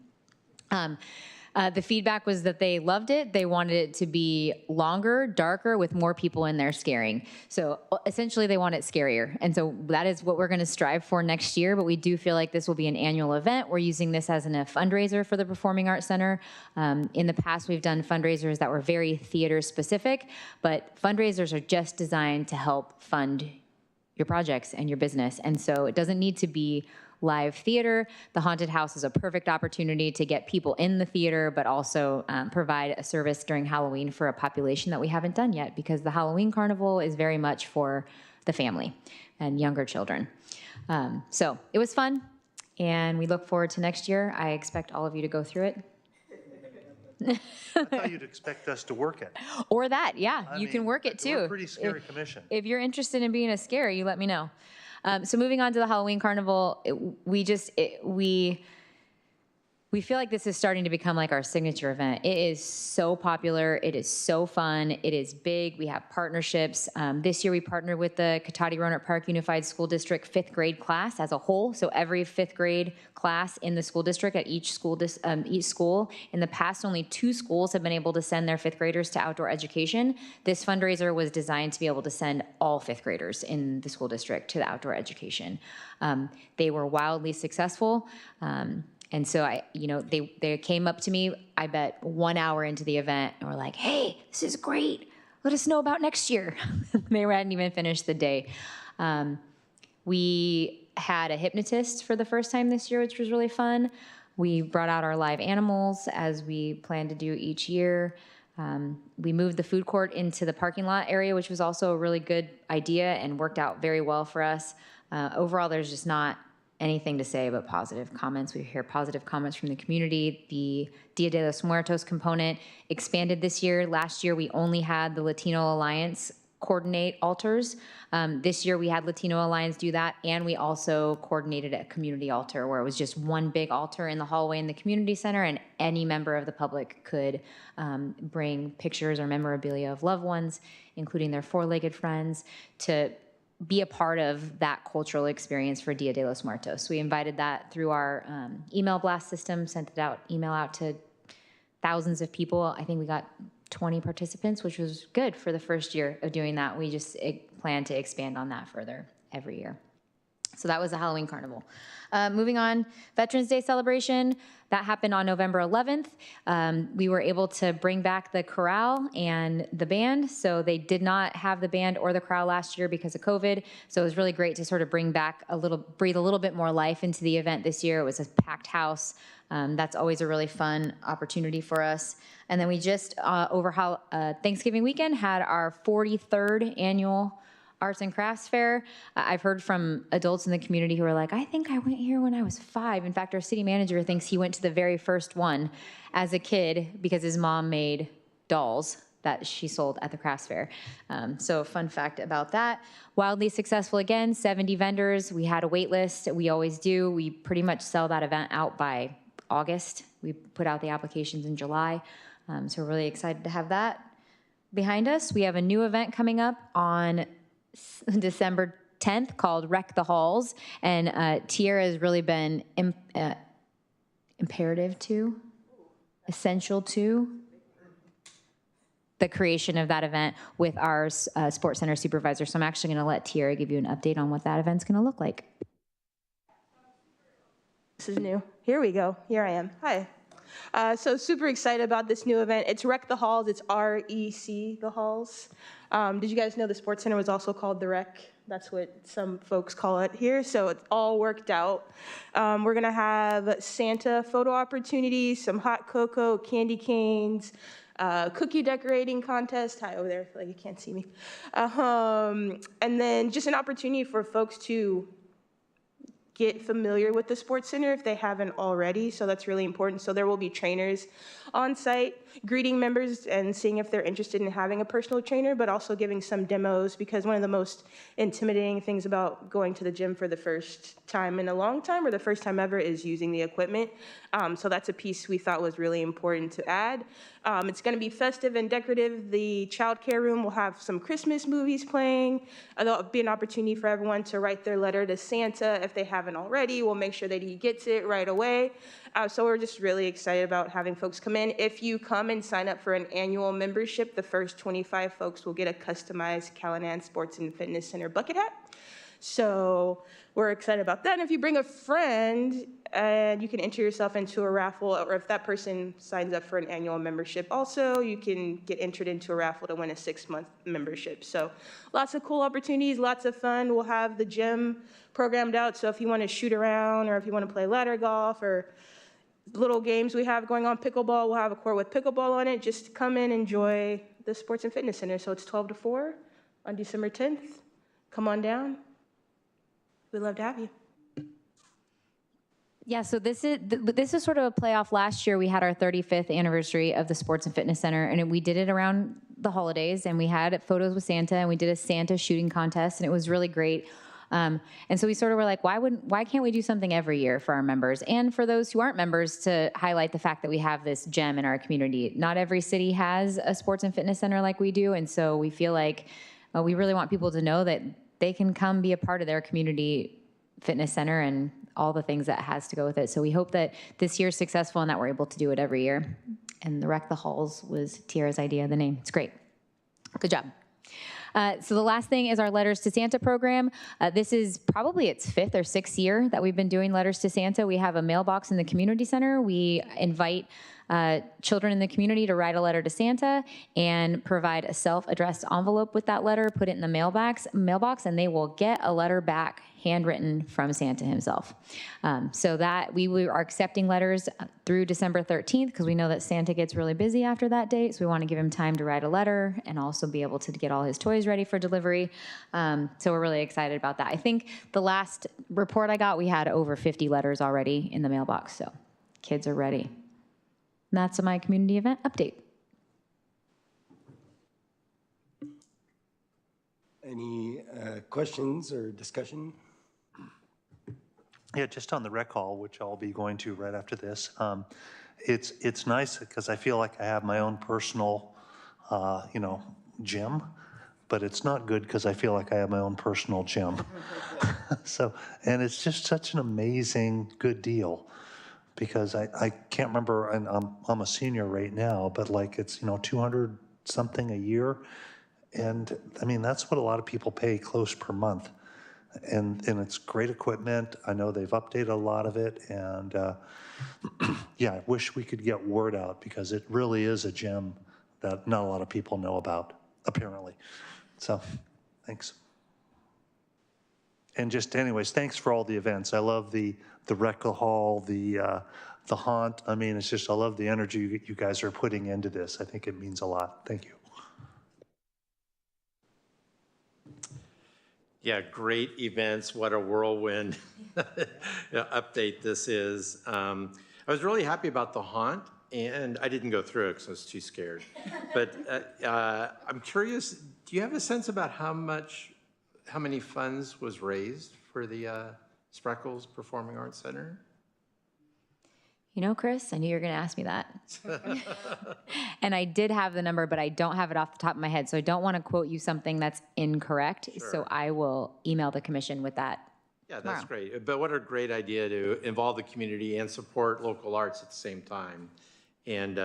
S4: The feedback was that they loved it. They wanted it to be longer, darker, with more people in there scaring. So essentially they want it scarier. And so that is what we're going to strive for next year. But we do feel like this will be an annual event. We're using this as a fundraiser for the Performing Arts Center. In the past, we've done fundraisers that were very theater specific, but fundraisers are just designed to help fund your projects and your business. And so it doesn't need to be live theater. The haunted house is a perfect opportunity to get people in the theater, but also provide a service during Halloween for a population that we haven't done yet, because the Halloween Carnival is very much for the family and younger children. So it was fun, and we look forward to next year. I expect all of you to go through it.
S6: I thought you'd expect us to work it.
S4: Or that, yeah,
S6: I
S4: you can
S6: mean,
S4: work it too.
S6: We're a pretty scary commission.
S4: If you're interested in being a scare, you let me know. So moving on to the Halloween Carnival, we feel like this is starting to become like our signature event. It is so popular. It is so fun. It is big. We have partnerships. This year we partnered with the Rohnert Park Unified School District 5th grade class as a whole. So every 5th grade class in the school district at each school. In the past, only 2 schools have been able to send their 5th graders to outdoor education. This fundraiser was designed to be able to send all 5th graders in the school district to the outdoor education. They were wildly successful. And so they came up to me, I bet 1 hour into the event, and were like, hey, this is great. Let us know about next year. They hadn't even finished the day. We had a hypnotist for the first time this year, which was really fun. We brought out our live animals, as we plan to do each year. We moved the food court into the parking lot area, which was also a really good idea and worked out very well for us. Overall, there's just not anything to say but positive comments. We hear positive comments from the community. The Dia de los Muertos component expanded this year. Last year, we only had the Latino Alliance coordinate altars. This year we had Latino Alliance do that, and we also coordinated a community altar where it was just one big altar in the hallway in the community center, and any member of the public could bring pictures or memorabilia of loved ones, including their four-legged friends, to be a part of that cultural experience for Dia de los Muertos. We invited that through our email blast system, sent it out, email out to thousands of people. I think we got 20 participants, which was good for the first year of doing that. We just plan to expand on that further every year. So that was the Halloween Carnival. Moving on, Veterans Day celebration. That happened on November 11th. We were able to bring back the chorale and the band. So they did not have the band or the chorale last year because of COVID. So it was really great to sort of bring back breathe a little bit more life into the event this year. It was a packed house. That's always a really fun opportunity for us. And then we just, over Thanksgiving weekend, had our 43rd annual Arts and Crafts Fair. I've heard from adults in the community who are like, I think I went here when I was 5. In fact, our city manager thinks he went to the very first one as a kid because his mom made dolls that she sold at the crafts fair. So a fun fact about that. Wildly successful again, 70 vendors. We had a wait list. We always do. We pretty much sell that event out by August. We put out the applications in July. So we're really excited to have that behind us. We have a new event coming up on December 10th called Wreck the Halls. And Tierra has really been essential to the creation of that event with our Sports Center supervisor. So I'm actually going to let Tierra give you an update on what that event's going to look like.
S2: This is new. Here we go. Here I am. Hi. So super excited about this new event. It's Wreck the Halls. It's REC, the Halls. Did you guys know the Sports Center was also called the Rec? That's what some folks call it here. So it's all worked out. We're going to have Santa photo opportunities, some hot cocoa, candy canes, cookie decorating contest. Hi, over there. I feel like you can't see me. And then just an opportunity for folks to get familiar with the Sports Center if they haven't already, so that's really important. So there will be trainers on site greeting members and seeing if they're interested in having a personal trainer, but also giving some demos, because one of the most intimidating things about going to the gym for the first time in a long time, or the first time ever, is using the equipment. So that's a piece we thought was really important to add. It's going to be festive and decorative. The child care room will have some Christmas movies playing. There'll be an opportunity for everyone to write their letter to Santa if they haven't already. We'll make sure that he gets it right away. So we're just really excited about having folks come in. If you come and sign up for an annual membership, the first 25 folks will get a customized Callahan Sports and Fitness Center bucket hat. So we're excited about that. And if you bring a friend, and you can enter yourself into a raffle, or if that person signs up for an annual membership also, you can get entered into a raffle to win a 6-month membership. So lots of cool opportunities, lots of fun. We'll have the gym programmed out, so if you want to shoot around, or if you want to play ladder golf, or little games we have going on, pickleball, we'll have a court with pickleball on it. Just come in, enjoy the Sports and Fitness Center. So it's 12 to 4 on December 10th. Come on down. We'd love to have you.
S4: Yeah, so this is sort of a playoff. Last year we had our 35th anniversary of the Sports and Fitness Center, and we did it around the holidays, and we had photos with Santa, and we did a Santa shooting contest, and it was really great. And so we sort of were like, why can't we do something every year for our members and for those who aren't members, to highlight the fact that we have this gem in our community. Not every city has a sports and fitness center like we do, and so we feel like we really want people to know that they can come be a part of their community fitness center and all the things that has to go with it. So we hope that this year's successful and that we're able to do it every year. And the Wreck the Halls was Tierra's idea, the name. It's great. Good job. So the last thing is our Letters to Santa program. This is probably its 5th or 6th year that we've been doing Letters to Santa. We have a mailbox in the community center. We invite children in the community to write a letter to Santa and provide a self-addressed envelope with that letter, put it in the mailbox, and they will get a letter back handwritten from Santa himself. So that we are accepting letters through December 13th because we know that Santa gets really busy after that date. So we want to give him time to write a letter and also be able to get all his toys ready for delivery. So we're really excited about that. I think the last report I got, we had over 50 letters already in the mailbox. So kids are ready. And that's my community event update.
S1: Any questions or discussion?
S6: Yeah, just on the rec hall, which I'll be going to right after this. It's nice because I feel like I have my own personal, gym, but it's not good because I feel like I have my own personal gym. So, and it's just such an amazing, good deal because I can't remember, and I'm a senior right now, but like it's, 200 something a year. And I mean, that's what a lot of people pay close per month. And it's great equipment. I know they've updated a lot of it. And yeah, I wish we could get word out because it really is a gem that not a lot of people know about, apparently. So thanks. And just anyways, thanks for all the events. I love the rec hall, the haunt. I mean, it's just, I love the energy you guys are putting into this. I think it means a lot. Thank you.
S3: Yeah, great events. What a whirlwind update this is. I was really happy about the haunt, and I didn't go through it because I was too scared. But I'm curious, do you have a sense about how many funds was raised for the Spreckles Performing Arts Center?
S4: Chris, I knew you were going to ask me that. And I did have the number, but I don't have it off the top of my head. So I don't want to quote you something that's incorrect.
S3: Sure.
S4: So I will email the commission with that.
S3: Yeah, that's
S4: tomorrow.
S3: great. But what a great idea to involve the community and support local arts at the same time. And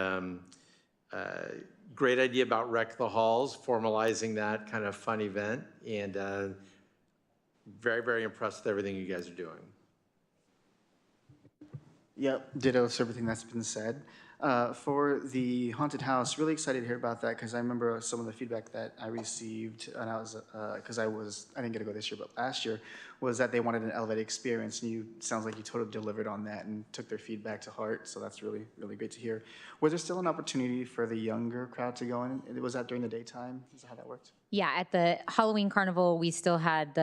S3: great idea about Wreck the Halls, formalizing that kind of fun event. And very, very impressed with everything you guys are doing.
S5: Yep, ditto to everything that's been said. For the haunted house, really excited to hear about that because I remember some of the feedback that I received, and I was because I didn't get to go this year, but last year was that they wanted an elevated experience, and sounds like you totally delivered on that and took their feedback to heart. So that's really, really great to hear. Was there still an opportunity for the younger crowd to go in? Was that during the daytime? Is that how that worked?
S4: Yeah, at the Halloween carnival, we still had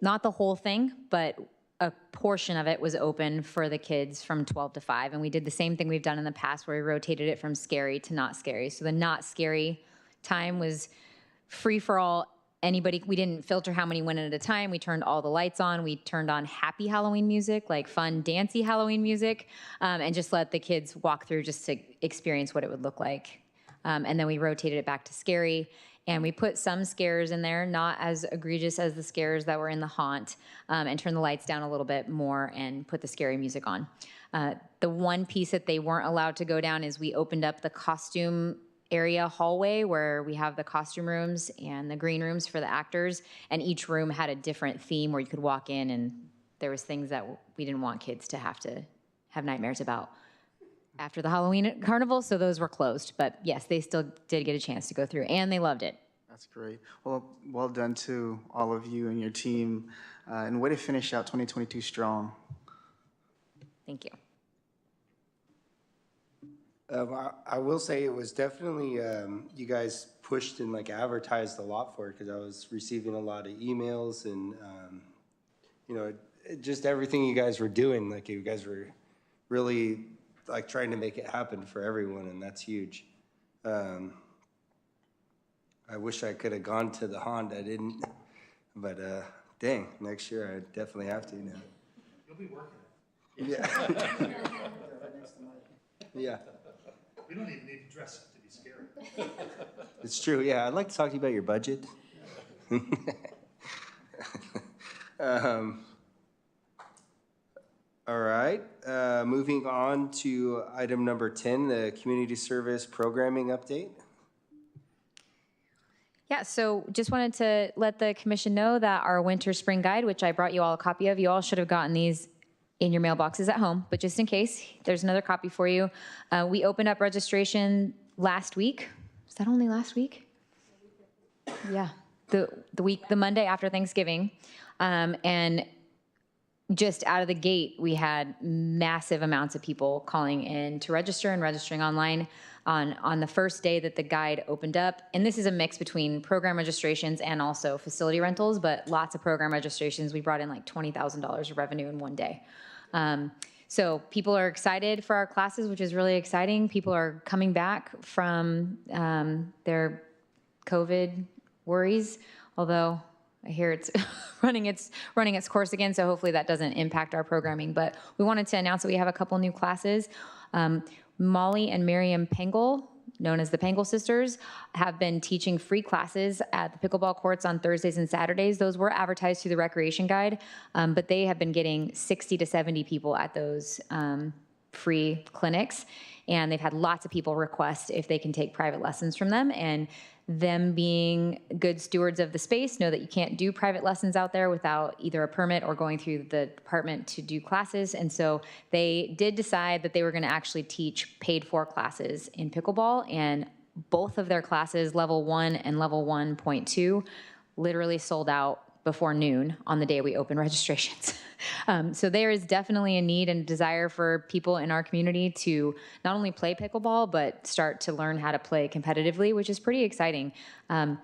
S4: not the whole thing, but a portion of it was open for the kids from 12 to 5. And we did the same thing we've done in the past where we rotated it from scary to not scary. So the not scary time was free for all. Anybody, we didn't filter how many went in at a time. We turned all the lights on. We turned on happy Halloween music, like fun, dancey Halloween music, and just let the kids walk through just to experience what it would look like. And then we rotated it back to scary. And we put some scares in there, not as egregious as the scares that were in the haunt, and turned the lights down a little bit more and put the scary music on. The one piece that they weren't allowed to go down is we opened up the costume area hallway where we have the costume rooms and the green rooms for the actors, and each room had a different theme where you could walk in and there was things that we didn't want kids to have nightmares about after the Halloween carnival, so those were closed. But yes, they still did get a chance to go through, and they loved it.
S5: That's great. Well done to all of you and your team, and way to finish out 2022 strong.
S4: Thank you.
S1: I will say it was definitely, you guys pushed and advertised a lot for it because I was receiving a lot of emails and, just everything you guys were doing. You guys were really trying to make it happen for everyone, and that's huge. I wish I could have gone to the haunt. I didn't, but dang, next year I definitely have to now.
S6: You'll be working it.
S1: Yeah. Yeah.
S6: We don't even need to dress up to be scary.
S1: It's true, yeah. I'd like to talk to you about your budget. All right, moving on to item number 10, the community service programming update.
S4: Yeah, so just wanted to let the commission know that our winter spring guide, which I brought you all a copy of, you all should have gotten these in your mailboxes at home, but just in case, there's another copy for you. We opened up registration last week. Is that only last week? Yeah, the Monday after Thanksgiving. And just out of the gate, we had massive amounts of people calling in to register and registering online on the first day that the guide opened up. And this is a mix between program registrations and also facility rentals, but lots of program registrations. We brought in like $20,000 of revenue in one day. So people are excited for our classes, which is really exciting. People are coming back from their COVID worries, although I hear it's running its course again, so hopefully that doesn't impact our programming. But we wanted to announce that we have a couple new classes. Molly and Miriam Pengel, known as the Pengel Sisters, have been teaching free classes at the pickleball courts on Thursdays and Saturdays. Those were advertised through the Recreation Guide, but they have been getting 60 to 70 people at those free clinics, and they've had lots of people request if they can take private lessons from them. And them being good stewards of the space know that you can't do private lessons out there without either a permit or going through the department to do classes. And so they did decide that they were going to actually teach paid for classes in pickleball, and both of their classes, level 1 and level 1.2, literally sold out before noon on the day we opened registrations. So there is definitely a need and desire for people in our community to not only play pickleball, but start to learn how to play competitively, which is pretty exciting. I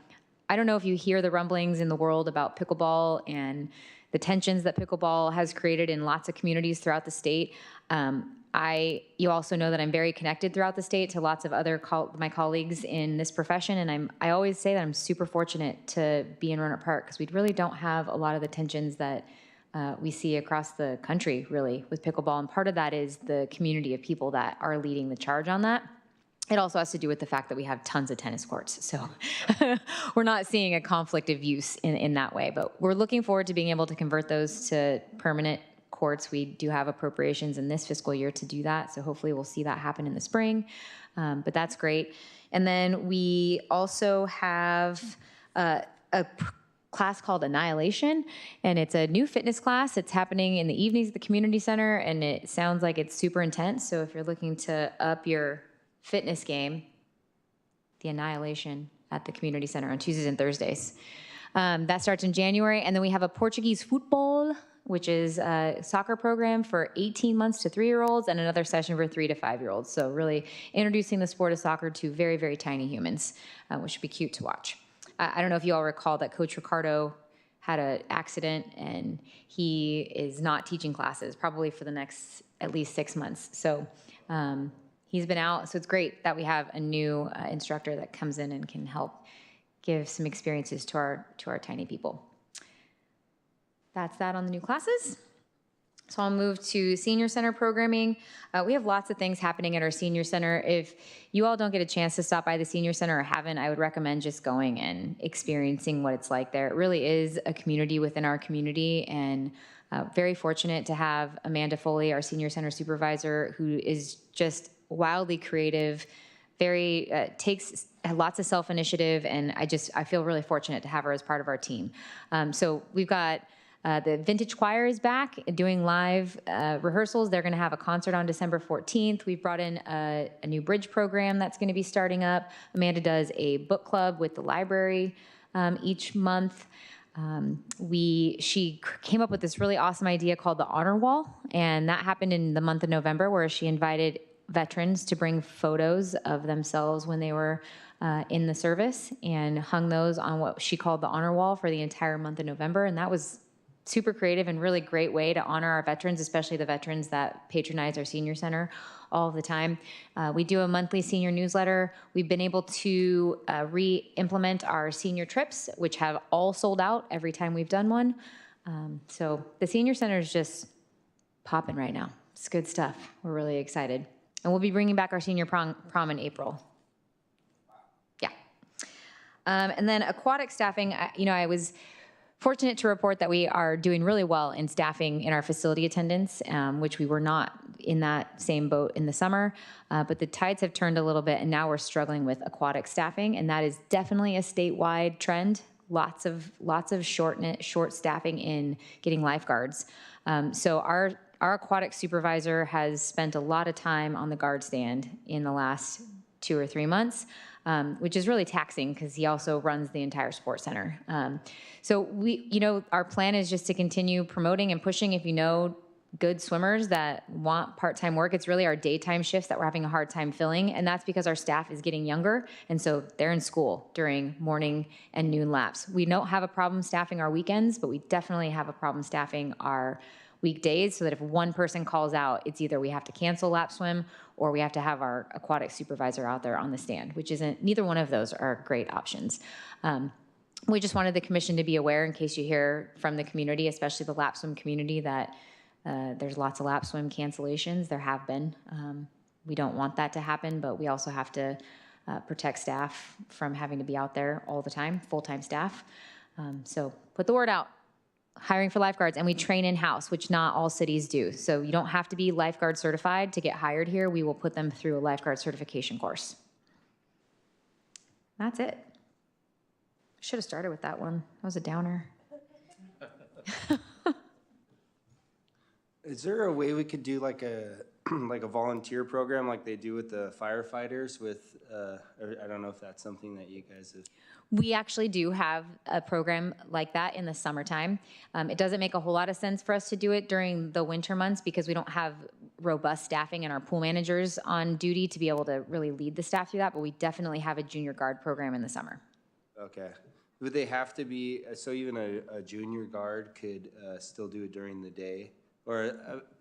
S4: don't know if you hear the rumblings in the world about pickleball and the tensions that pickleball has created in lots of communities throughout the state. You also know that I'm very connected throughout the state to lots of other my colleagues in this profession, and I always say that I'm super fortunate to be in Rohnert Park because we really don't have a lot of the tensions that we see across the country, really, with pickleball. And part of that is the community of people that are leading the charge on that. It also has to do with the fact that we have tons of tennis courts. So we're not seeing a conflict of use in that way. But we're looking forward to being able to convert those to permanent courts. We do have appropriations in this fiscal year to do that. So hopefully we'll see that happen in the spring. But that's great. And then we also have a class called Annihilation, and it's a new fitness class. It's happening in the evenings at the community center, and it sounds like it's super intense. So if you're looking to up your fitness game, the Annihilation at the community center on Tuesdays and Thursdays. That starts in January, and then we have a Portuguese football, which is a soccer program for 18 months to 3-year-olds, and another session for 3 to 5-year-olds. So really introducing the sport of soccer to very, very tiny humans, which should be cute to watch. I don't know if you all recall that Coach Ricardo had an accident, and he is not teaching classes probably for the next at least 6 months. So he's been out. So it's great that we have a new instructor that comes in and can help give some experiences to our tiny people. That's that on the new classes. So I'll move to senior center programming. We have lots of things happening at our senior center. If you all don't get a chance to stop by the senior center or haven't, I would recommend just going and experiencing what it's like there. It really is a community within our community, and very fortunate to have Amanda Foley, our senior center supervisor, who is just wildly creative, takes lots of self-initiative, and I feel really fortunate to have her as part of our team. So we've got the Vintage Choir is back doing live rehearsals. They're going to have a concert on December 14th. We've brought in a new bridge program that's going to be starting up. Amanda does a book club with the library each month. She came up with this really awesome idea called the Honor Wall, and that happened in the month of November, where she invited veterans to bring photos of themselves when they were in the service and hung those on what she called the Honor Wall for the entire month of November. And that was super creative and really great way to honor our veterans, especially the veterans that patronize our senior center all the time. We do a monthly senior newsletter. We've been able to re-implement our senior trips, which have all sold out every time we've done one. So the senior center is just popping right now. It's good stuff. We're really excited. And we'll be bringing back our senior prom in April. Yeah. And then aquatic staffing, I was fortunate to report that we are doing really well in staffing in our facility attendance, which we were not in that same boat in the summer. But the tides have turned a little bit, and now we're struggling with aquatic staffing, and that is definitely a statewide trend. Lots of short staffing in getting lifeguards. So our our aquatic supervisor has spent a lot of time on the guard stand in the last 2 or 3 months, which is really taxing because he also runs the entire sports center. So our plan is just to continue promoting and pushing. If you know good swimmers that want part-time work, it's really our daytime shifts that we're having a hard time filling, and that's because our staff is getting younger, and so they're in school during morning and noon laps. We don't have a problem staffing our weekends, but we definitely have a problem staffing our weekdays, so that if one person calls out, it's either we have to cancel lap swim or we have to have our aquatic supervisor out there on the stand, which isn't, neither one of those are great options. We just wanted the commission to be aware, in case you hear from the community, especially the lap swim community, that there's lots of lap swim cancellations. There have been. We don't want that to happen, but we also have to protect staff from having to be out there all the time, full-time staff. So put the word out. Hiring for lifeguards, and we train in-house, which not all cities do. So you don't have to be lifeguard certified to get hired here. We will put them through a lifeguard certification course. That's it. Should have started with that one. That was a downer.
S1: Is there a way we could do like a like a volunteer program like they do with the firefighters with, I don't know if that's something that you guys have.
S4: We actually do have a program like that in the summertime. It doesn't make a whole lot of sense for us to do it during the winter months because we don't have robust staffing and our pool managers on duty to be able to really lead the staff through that, but we definitely have a junior guard program in the summer.
S1: Okay. Would they have to be, so even a junior guard could still do it during the day? Or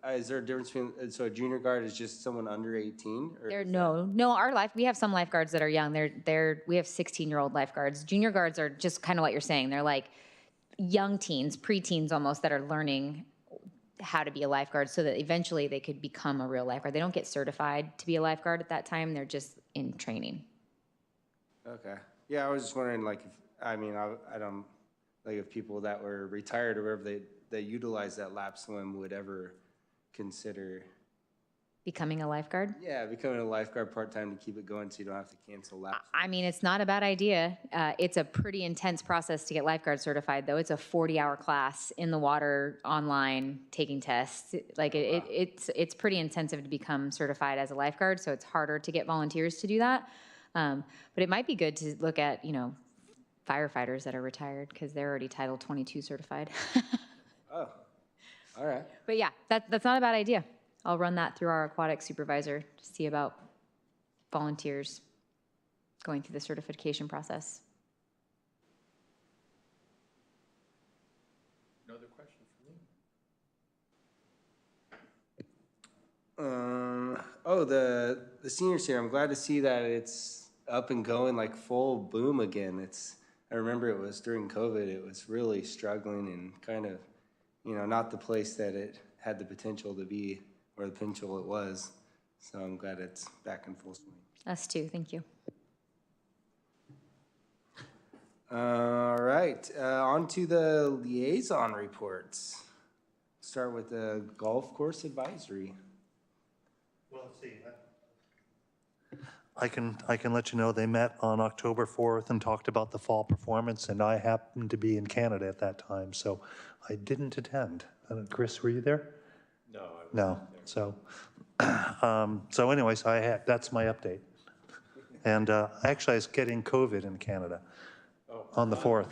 S1: is there a difference between, so a junior guard is just someone under 18? Or
S4: No, we have some lifeguards that are young. We have 16-year-old lifeguards. Junior guards are just kind of what you're saying. They're like young teens, preteens almost, that are learning how to be a lifeguard so that eventually they could become a real lifeguard. They don't get certified to be a lifeguard at that time. They're just in training.
S1: Okay. Yeah, I was just wondering, like, I don't, like, if people that were retired or wherever they utilize that lap swim would ever consider
S4: Becoming a lifeguard?
S1: Yeah, becoming a lifeguard part-time to keep it going so you don't have to cancel lap swim.
S4: I mean, it's not a bad idea. It's a pretty intense process to get lifeguard certified, though. It's a 40-hour class in the water, online, taking tests. Like, it's pretty intensive to become certified as a lifeguard, so it's harder to get volunteers to do that. But it might be good to look at, firefighters that are retired because they're already Title 22 certified.
S1: Oh, all right.
S4: But yeah, that's not a bad idea. I'll run that through our aquatic supervisor to see about volunteers going through the certification process.
S3: No other questions for me?
S1: The senior center, I'm glad to see that it's up and going, like full boom again. I remember it was during COVID, it was really struggling and kind of, not the place that it had the potential to be, or the potential it was. So I'm glad it's back in full swing.
S4: Us too, thank you.
S1: All right, on to the liaison reports. Start with the golf course advisory.
S6: Well, let's see. I can let you know they met on October 4th and talked about the fall performance, and I happened to be in Canada at that time, so I didn't attend. Chris, were you there?
S3: No, I was
S6: No.
S3: not there.
S6: So anyways, that's my update. And actually, I was getting COVID in Canada on the 4th.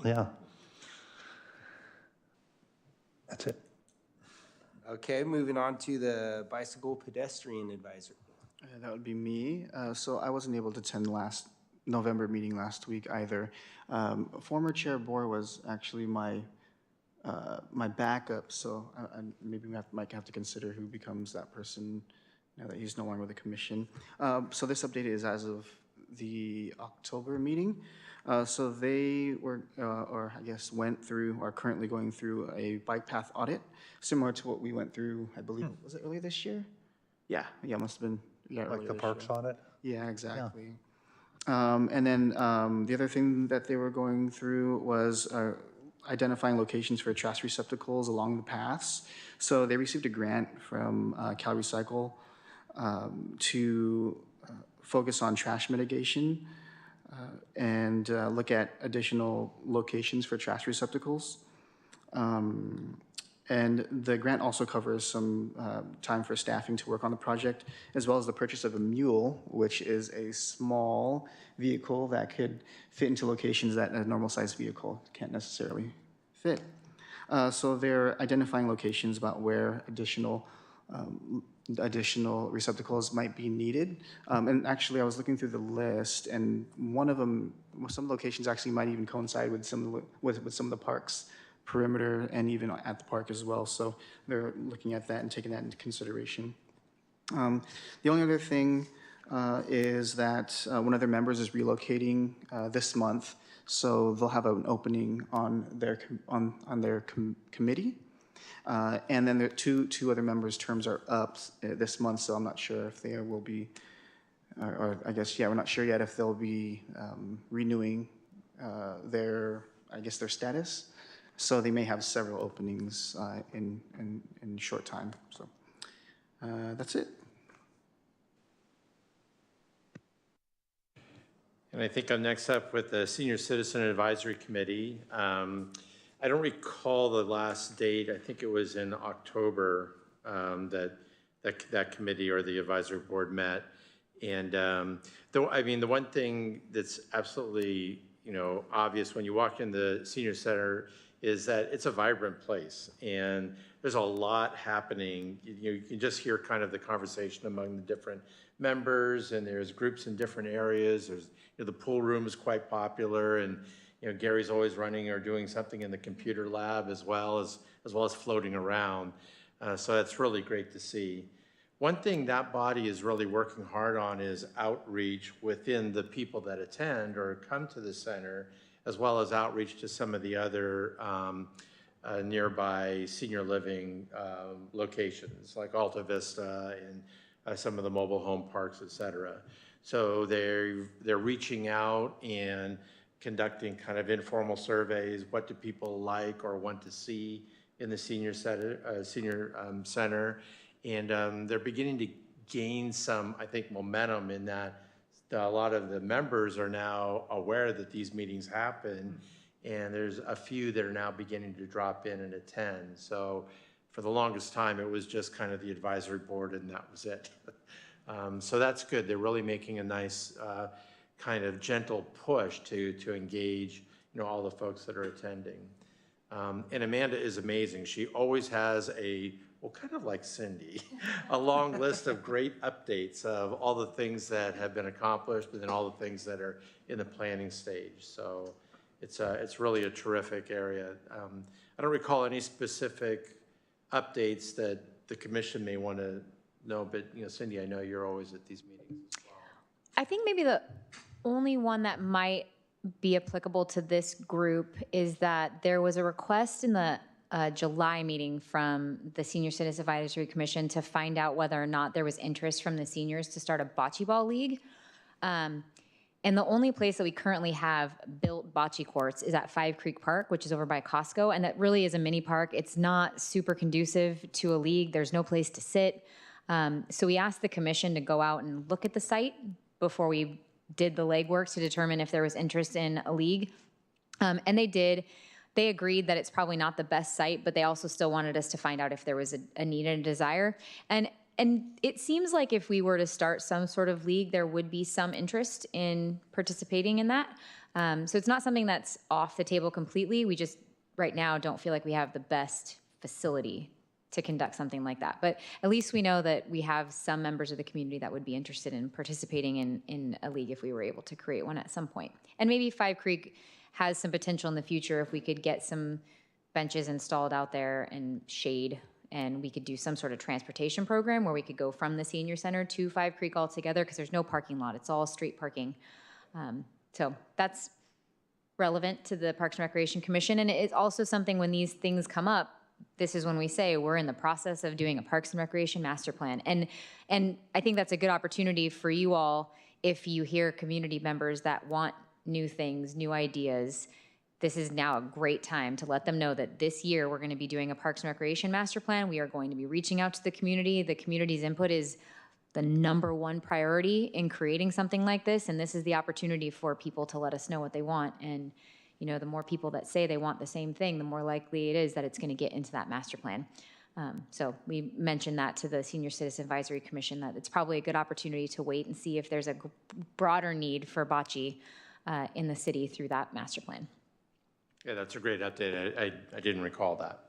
S6: Yeah. That's it.
S1: Okay, moving on to the bicycle pedestrian advisory.
S5: That would be me. So I wasn't able to attend last November meeting last week either. Former Chair Bohr was actually my backup, so maybe we might have to consider who becomes that person now that he's no longer with the commission. So this update is as of the October meeting. So they were, or I guess went through, or currently going through a bike path audit, similar to what we went through, I believe, was it earlier this year? Yeah, must have been. Yeah,
S6: Like the parks audit?
S5: Yeah, exactly. And then the other thing that they were going through was identifying locations for trash receptacles along the paths. So they received a grant from Cal Recycle to focus on trash mitigation and look at additional locations for trash receptacles. And the grant also covers some time for staffing to work on the project, as well as the purchase of a mule, which is a small vehicle that could fit into locations that a normal-sized vehicle can't necessarily fit. So they're identifying locations about where additional receptacles might be needed. And actually, I was looking through the list, and one of them, some locations actually might even coincide with some of the parks perimeter and even at the park as well. So they're looking at that and taking that into consideration. The only other thing is that one of their members is relocating this month, so they'll have an opening on their committee. And then there two other members' terms are up this month, so I'm not sure if they will be, or I guess, yeah, we're not sure yet if they'll be renewing their status. So they may have several openings in short time. So that's it.
S3: And I think I'm next up with the Senior Citizen Advisory Committee. I don't recall the last date. I think it was in October that committee or the advisory board met. And the one thing that's absolutely obvious when you walk in the senior center is that it's a vibrant place, and there's a lot happening. You can just hear kind of the conversation among the different members, and there's groups in different areas. There's the pool room is quite popular, and Gary's always running or doing something in the computer lab as well as floating around. So that's really great to see. One thing that body is really working hard on is outreach within the people that attend or come to the center, as well as outreach to some of the other nearby senior living locations like Alta Vista and some of the mobile home parks, et cetera. So they're reaching out and conducting kind of informal surveys. What do people like or want to see in the senior center? And they're beginning to gain some, I think, momentum in that a lot of the members are now aware that these meetings happen, and there's a few that are now beginning to drop in and attend. So for the longest time, it was just kind of the advisory board, and that was it. So that's good. They're really making a nice kind of gentle push to engage, all the folks that are attending. And Amanda is amazing. She always has kind of like Cindy, a long list of great updates of all the things that have been accomplished and then all the things that are in the planning stage. So it's really a terrific area. I don't recall any specific updates that the commission may want to know, but Cindy, I know you're always at these meetings as well.
S4: I think maybe the only one that might be applicable to this group is that there was a request in the July meeting from the Senior Citizen Advisory Commission to find out whether or not there was interest from the seniors to start a bocce ball league. And the only place that we currently have built bocce courts is at 5 Creek Park, which is over by Costco. And that really is a mini park. It's not super conducive to a league. There's no place to sit. So we asked the commission to go out and look at the site before we did the legwork to determine if there was interest in a league. And they did. They agreed that it's probably not the best site, but they also still wanted us to find out if there was a need and a desire. And it seems like if we were to start some sort of league, there would be some interest in participating in that. So it's not something that's off the table completely. We just right now don't feel like we have the best facility to conduct something like that. But at least we know that we have some members of the community that would be interested in participating in a league if we were able to create one at some point. And maybe 5 Creek has some potential in the future if we could get some benches installed out there and shade, and we could do some sort of transportation program where we could go from the senior center to 5 Creek altogether, because there's no parking lot. It's all street parking. So that's relevant to the Parks and Recreation Commission. And it's also something when these things come up, this is when we say we're in the process of doing a Parks and Recreation master plan. And I think that's a good opportunity for you all if you hear community members that want new things, new ideas. This is now a great time to let them know that this year we're going to be doing a Parks and Recreation master plan. We are going to be reaching out to the community. The community's input is the #1 priority in creating something like this, and this is the opportunity for people to let us know what they want. And you know, the more people that say they want the same thing, the more likely it is that it's going to get into that master plan. So we mentioned that to the Senior Citizen Advisory Commission, that it's probably a good opportunity to wait and see if there's a broader need for bocce in the city through that master plan.
S3: Yeah, that's a great update. I didn't recall that.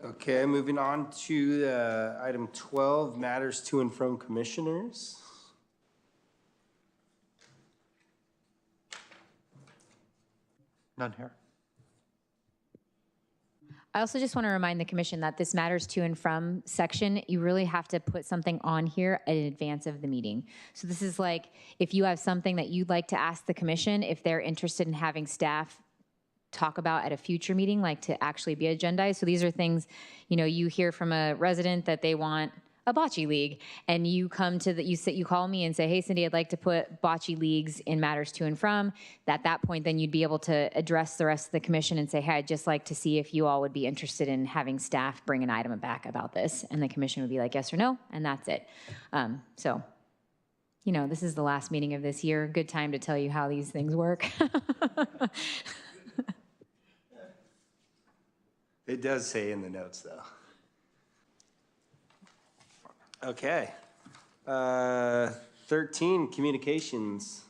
S1: Okay, moving on to item 12, matters to and from commissioners.
S6: None here.
S4: I also just want to remind the commission that this matters to and from section, you really have to put something on here in advance of the meeting. So this is like, if you have something that you'd like to ask the commission, if they're interested in having staff talk about at a future meeting, like to actually be agendized. So these are things, you know, you hear from a resident that they want a bocce league, and you come to the, you call me and say, hey, Cindy, I'd like to put bocce leagues in matters to and from. At that point, then you'd be able to address the rest of the commission and say, hey, I'd just like to see if you all would be interested in having staff bring an item back about this. And the commission would be like, yes or no, and that's it. So, you know, this is the last meeting of this year. Good time to tell you how these things work.
S1: It does say in the notes, though. Okay. 13, communications.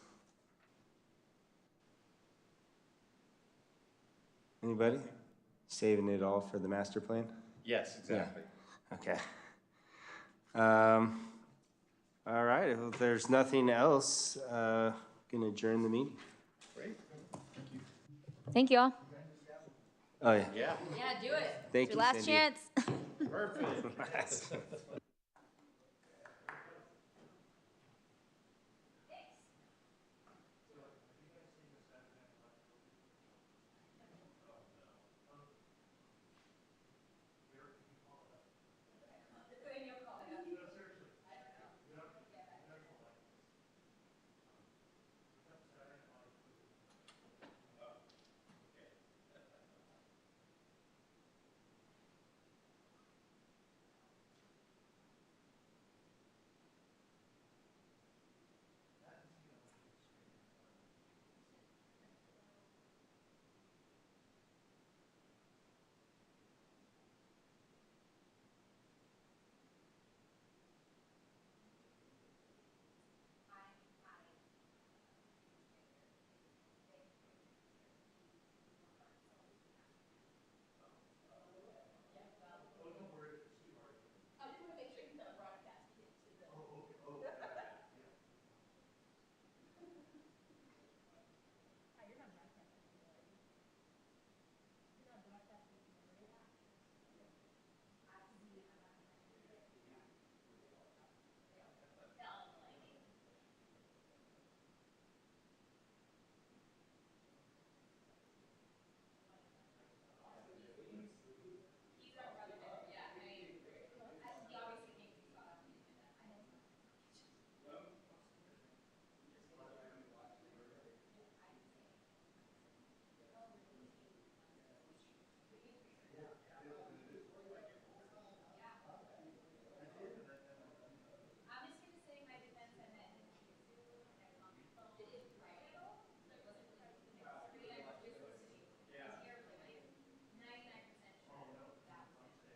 S1: Anybody? Saving it all for the master plan?
S3: Yes, exactly.
S1: Okay. All right, if there's nothing else, gonna adjourn the meeting.
S3: Great.
S4: Thank you all.
S1: Oh, yeah.
S3: Yeah.
S4: Yeah, do it.
S1: Thank you,
S4: Last
S1: Cindy.
S4: chance.
S3: Perfect.